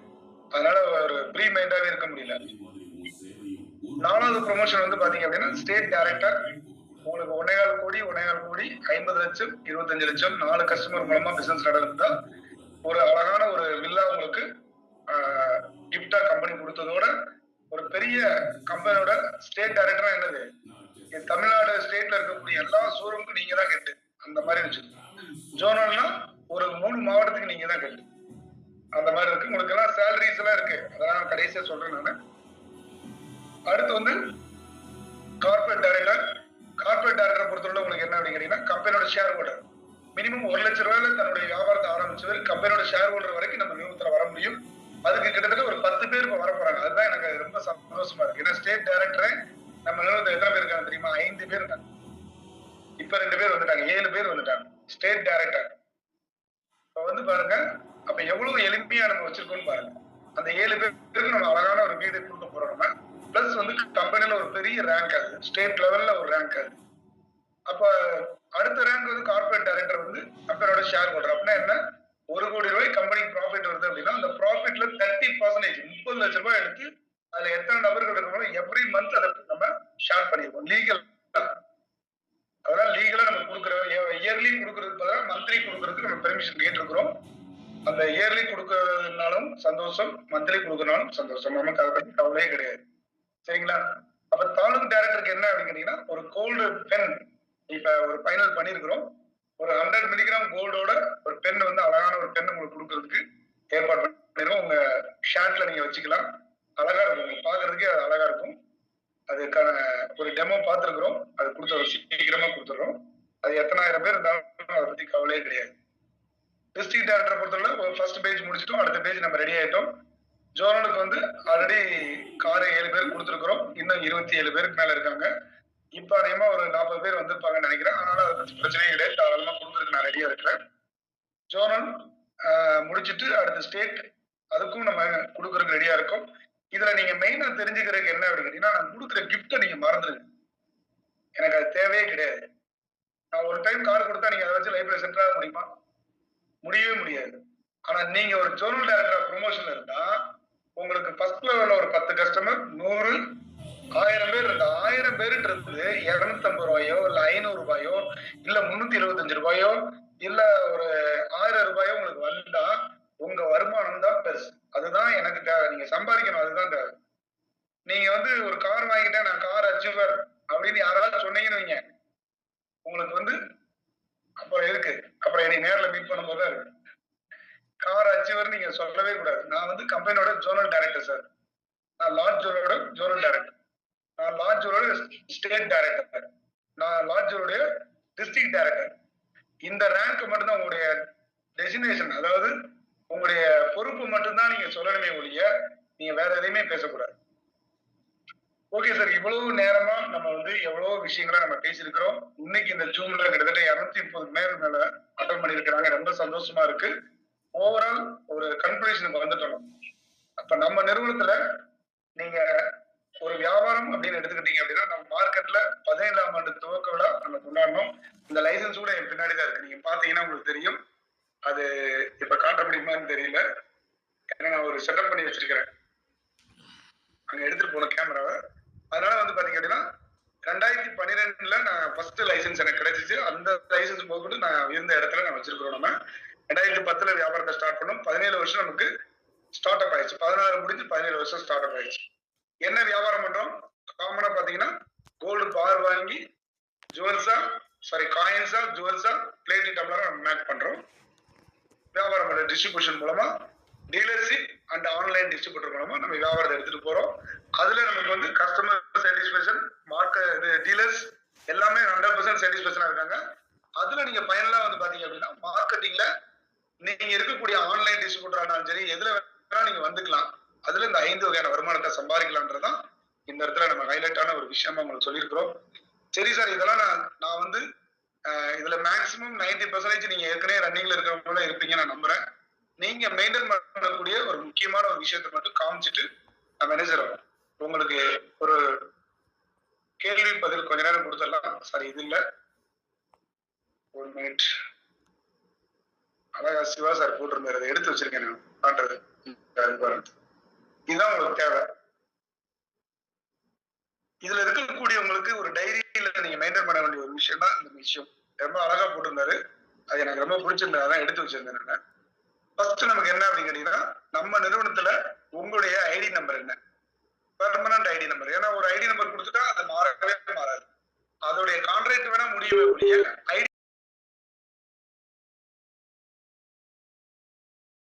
அதனால ஒரு ப்ரீ மைண்டாவே இருக்க முடியல. 4வது ப்ரொமோஷன் வந்து பாத்தீங்க அப்படின்னா ஸ்டேட் டைரக்டர். உங்களுக்கு 1.25 கோடி 50 லட்சம் 25 லட்சம் 4 கஸ்டமர் மூலமா பிசினஸ் நடந்தா ஒரு அழகான ஒரு வில்லா உங்களுக்கு கிஃப்டா கம்பெனி கொடுத்ததோட ஒரு பெரிய கம்பெனியோட ஸ்டேட் டைரக்டரா என்னது, தமிழ்நாடு ஸ்டேட்ல இருக்கக்கூடிய எல்லா ஷோரூமுக்கும் நீங்க தான் ஹெட். அந்த மாதிரி வச்சு ஜோனல்னா ஒரு 3 மாவட்டத்துக்கு நீங்க தான் ஹெட். அந்த மாதிரி இருக்கு. உங்களுக்கு எல்லாம் சேலரிஸ் எல்லாம் இருக்கு, அதெல்லாம் கடைசியா சொல்றேன் நானு. அடுத்து வந்து கார்பரேட் டைரக்டர். கார்பரேட் டைரக்டரை பொறுத்தவரை உங்களுக்கு என்ன அப்படின்னு கேட்டீங்கன்னா கம்பெனியோட ஷேர் ஹோல்டர். மினிமம் 1 லட்சம் ரூபாயில தன்னுடைய வியாபாரத்தை ஆரம்பிச்சவர் கம்பெனியோட ஷேர் ஹோல்டர் வரைக்கும் நம்ம நிறுவனத்துல வர முடியும். அதுக்கு கிட்டத்தட்ட ஒரு 10 பேர் இப்ப வர போறாங்க. அதுதான் எனக்கு ரொம்ப சந்தோஷமா இருக்கு. ஏன்னா ஸ்டேட் டைரக்டரே நம்ம நிறுவனத்துல எத்தனை பேர் இருக்காங்க தெரியுமா? 5 பேர் இருக்காங்க. இப்ப 2 பேர் வந்துட்டாங்க, 7 பேர் வந்துட்டாங்க ஸ்டேட் டைரக்டர். இப்ப வந்து பாருங்க, அப்ப எவ்வளவு எளிமையா நம்ம வச்சிருக்கோம்னு பாருங்க. அந்த 7 பேருக்கு நம்ம அழகான ஒரு வீடு கொடுக்க போறோம். நம்ம பிளஸ் வந்து கம்பெனில ஒரு பெரிய ரேங்க், அது ஸ்டேட் லெவல்ல ஒரு ரேங்க். அது அப்ப அடுத்த ரேங்க் வந்து கார்பரேட் டைரக்டர் வந்து கம்பெனியோட ஷேர் ஹோல்டர். அப்படின்னா என்ன, 1 கோடி ரூபாய் கம்பெனிக்கு ப்ராஃபிட் வருது அப்படின்னா அந்த ப்ராஃபிட்ல 30% 30 லட்சம் ரூபாய் எடுத்து அதுல எத்தனை நபர்கள் இருக்கணும் எவ்ரி மந்த் அதை நம்ம ஷேர் பண்ணிருக்கோம். லீகல், அதனால லீகலா நம்ம கொடுக்குறோம். இயர்லி கொடுக்கறதுக்கு பதிலாக மந்த்லி கொடுக்கறதுக்கு நம்ம பெர்மிஷன் கேட்டிருக்கிறோம். அந்த இயர்லி கொடுக்கறதுனாலும் சந்தோஷம், மந்த்லி கொடுக்கறதுனாலும் சந்தோஷம். நமக்கு அதை பத்தி கவலையே கிடையாது. சரிங்களா? அப்ப தாலுக் டைரக்டருக்கு என்ன அப்படின்னு கேட்டீங்கன்னா ஒரு கோல்டு பென் இப்ப ஒரு ஃபைனல் பண்ணிருக்கிறோம். ஒரு 100 மில்லிகிராம் கோல்டோட ஒரு பென் வந்து அழகான ஒரு பென் உங்களுக்கு கொடுக்கறதுக்கு ஏற்பாடு பண்ணிருக்கோம். உங்க ஷாட்ல நீங்க வச்சுக்கலாம். அழகா இருக்கும், உங்களுக்கு பாக்குறதுக்கே அது அழகா இருக்கும். அதுக்கான ஒரு டெமோ பார்த்துருக்குறோம். அது கொடுத்த சீக்கிரமா கொடுத்துடுறோம். அது எத்தனாயிரம் பேர் இருந்தாலும் அதை பத்தி கவலையே கிடையாது. டிஸ்ட்ரிக்ட் டைரக்டரை பொறுத்தவரை ஃபர்ஸ்ட் பேஜ் முடிச்சிட்டோம். அடுத்த பேஜ் நம்ம ரெடி ஆயிட்டோம். ஜோனலுக்கு வந்து ஆல்ரெடி காரை 7 பேர் கொடுத்துருக்குறோம். இன்னும் 27 பேருக்கு மேல இருக்காங்க. இப்ப அதிகமா ஒரு 40 பேர் வந்திருப்பாங்கன்னு நினைக்கிறேன். அதனால அதை பத்தி பிரச்சனையே கிடையாது. தாராளமா கொடுக்கறதுக்கு நான் ரெடியா இருக்கிறேன். ஜோனல் முடிச்சுட்டு அடுத்த ஸ்டேட், அதுக்கும் நம்ம கொடுக்கறதுக்கு ரெடியா இருக்கோம். இதுல நீங்க மெயினா தெரிஞ்சுக்கிறதுக்கு என்ன அப்படின்னு கேட்டீங்கன்னா, நான் கொடுக்குற கிஃப்ட்டை நீங்க மறந்துருங்க. எனக்கு அது தேவையே கிடையாது. நான் ஒரு டைம் கார் கொடுத்தா நீங்க அதை வச்சு லைஃப்ல செட்டில் ஆக முடியுமா? முடியவே முடியாது. ஆனா நீங்க ஒரு ஜோனல் டைரக்டர் ப்ரொமோஷன்ல இருந்தா உங்களுக்கு ஃபர்ஸ்ட் லெவல்ல ஒரு 10 கஸ்டமர், 100, 1000 பேர் இருந்தா 1000 பேருன்றது 250 ரூபாயோ இல்ல 500 ரூபாயோ இல்ல 375 ரூபாயோ இல்ல ஒரு 1000 ரூபாயோ உங்களுக்கு வந்தா உங்க வருமானம் தான் பெருசு. அதுதான் எனக்கு தேவை. நீங்க சம்பாதிக்கணும், அதுதான் தேவை. நீங்க வந்து ஒரு கார் வாங்கிட்டேன், நான் கார் அச்சீவர் அப்படின்னு யாராவது சொன்னீங்கன்னு வைங்க, உங்களுக்கு வந்து அப்புறம் இருக்கு. அப்புறம் என்னை நேர்ல மீட் பண்ணும்போது தான் இருக்கு. கார் அச்சீவர் நீங்க சொல்லவே கூடாது. நான் வந்து கம்பெனியோட ஜோனல் டைரக்டர் சார். நான் லார்ஜ் ஜோனோட ஜோனல் டைரக்டர். நான் லார்ஜ் ஜோனோட ஸ்டேட் டைரக்டர். நான் லார்ஜ் ஜோனோட டிஸ்ட்ரிக்ட் டைரக்டர். இந்த ரேங்க் மட்டும்தான் உங்களுடைய டெசினேஷன், அதாவது உங்களுடைய பொறுப்பு மட்டும்தான் நீங்க சொல்லணுமே ஒழிய நீங்க வேற எதையுமே பேசக்கூடாது. ஓகே சார், இவ்வளவு நேரமா நம்ம வந்து எவ்வளவு விஷயங்களை நம்ம பேசியிருக்கிறோம். இன்னைக்கு இந்த ஜூம்ல கிட்டத்தட்ட 230 பேர் மேல அட்டன் பண்ணியிருக்கிறாங்க. ரொம்ப சந்தோஷமா இருக்கு. ஓவரால் ஒரு கன்க்ளூஷனுக்கு வந்துட்டோம். அப்ப நம்ம நிறுவனத்துல நீங்க ஒரு வியாபாரம் அப்படின்னு எடுத்துக்கிட்டீங்க அப்படின்னா, நம்ம மார்க்கெட்ல 17ஆம் ஆண்டு துவக்க விழா நம்ம கொண்டாடணும். இந்த லைசன்ஸ் கூட என் பின்னாடி தான் இருக்கு. நீங்க பாத்தீங்கன்னா உங்களுக்கு தெரியும். அது இப்ப காட்ட முடியுமான்னு தெரியல. ஏன்னா நான் ஒரு செட்டப் பண்ணி வச்சிருக்கிறேன் அங்க எடுத்துட்டு போன கேமராவை. அதனால வந்து பாத்தீங்க அப்படின்னா 2012ல நான் ஃபர்ஸ்ட் லைசன்ஸ் எனக்கு கிடைச்சிச்சு. அந்த லைசன்ஸ் போட்டு நான் இருந்த இடத்துல நான் வச்சிருக்கிறோம். நம்ம 2010ல வியாபாரத்தை ஸ்டார்ட் பண்ணோம். 17 வருஷம் நமக்கு ஸ்டார்ட் அப் ஆயிடுச்சு. 16 முடிஞ்சு 17 வருஷம் ஸ்டார்ட் அப் ஆயிடுச்சு. என்ன வியாபாரம் பண்றோம்? காமனா பாத்தீங்கன்னா கோல்டு பார் வாங்கி ஜுவல்ஸா காயின்ஸா ஜுவல்ஸா பிளேட் டம்ளரா நம்ம மேக் பண்றோம். வியாபாரம் பண்ற டிஸ்ட்ரிபியூஷன் மூலமா டீலர்ஷிப் அண்ட் ஆன்லைன் டிஸ்ட்ரிபியூட்டர் மூலமா நம்ம வியாபாரத்தை எடுத்துட்டு போறோம். அதுல நமக்கு வந்து கஸ்டமர் சாட்டிஸ்பேக்ஷன், மார்க்கெட் டீலர்ஸ் எல்லாமே 100% சாட்டிஸ்பேக்ஷனா இருக்காங்க. அதுல நீங்க ஃபைனலா வந்து பாத்தீங்க அப்படின்னா மார்க்கெட்டிங்ல நீங்க இருக்கக்கூடிய ஆன்லைன் டிஸ்ட்ரிபியூட்டரா இருந்தாலும் சரி, எதுல வேணா நீங்க வந்துக்கலாம். அதுல இந்த 5 வகையான வருமானத்தை சம்பாதிக்கலாம்ன்றதான் இந்த இடத்துல நம்ம ஹைலைட்டான ஒரு விஷயமா உங்களுக்கு சொல்லியிருக்கிறோம். சரி சார், இதெல்லாம் நான் வந்து இதுல மேக்சிமம் 90% நீங்க ஏற்கனவே ரன்னிங்ல இருக்கிறவங்க இருப்பீங்க நான் நம்புறேன். நீங்க மெயின்டைன் பண்ணக்கூடிய ஒரு முக்கியமான ஒரு விஷயத்தை மட்டும் காமிச்சிட்டு நம்ம என்ன செய்றோம், உங்களுக்கு ஒரு கேள்வி பதில் கொஞ்ச நேரம் கொடுத்துடலாம். சாரி, இது இல்ல, ஒரு மினிட். அழகா சிவா சார் போட்டிருந்தாரு, அதை எடுத்து வச்சிருக்கேன் நான் காட்டுறது. இதுதான் உங்களுக்கு தேவை. இதுல இருக்கக்கூடியவங்களுக்கு ஒரு டைரியில நீங்க மெயின்டைன் பண்ண வேண்டிய ஒரு விஷயம் தான் இந்த விஷயம். ரொம்ப அழகா போட்டிருந்தாரு, அது எனக்கு ரொம்ப பிடிச்சிருந்தது, அதான் எடுத்து வச்சிருந்தேன் நான். ஃபர்ஸ்ட் நமக்கு என்ன அப்படின்னு கேட்டீங்கன்னா, நம்ம நிறுவனத்துல உங்களுடைய ஐடி நம்பர் என்ன, பெர்மனன்ட் ஐடி நம்பர். ஏன்னா ஒரு ஐடி நம்பர் கொடுத்துட்டா அது மாறவே மாறாது. அதோடைய கான்ட்ராக்ட் வேணா முடியவே முடிய ஐடி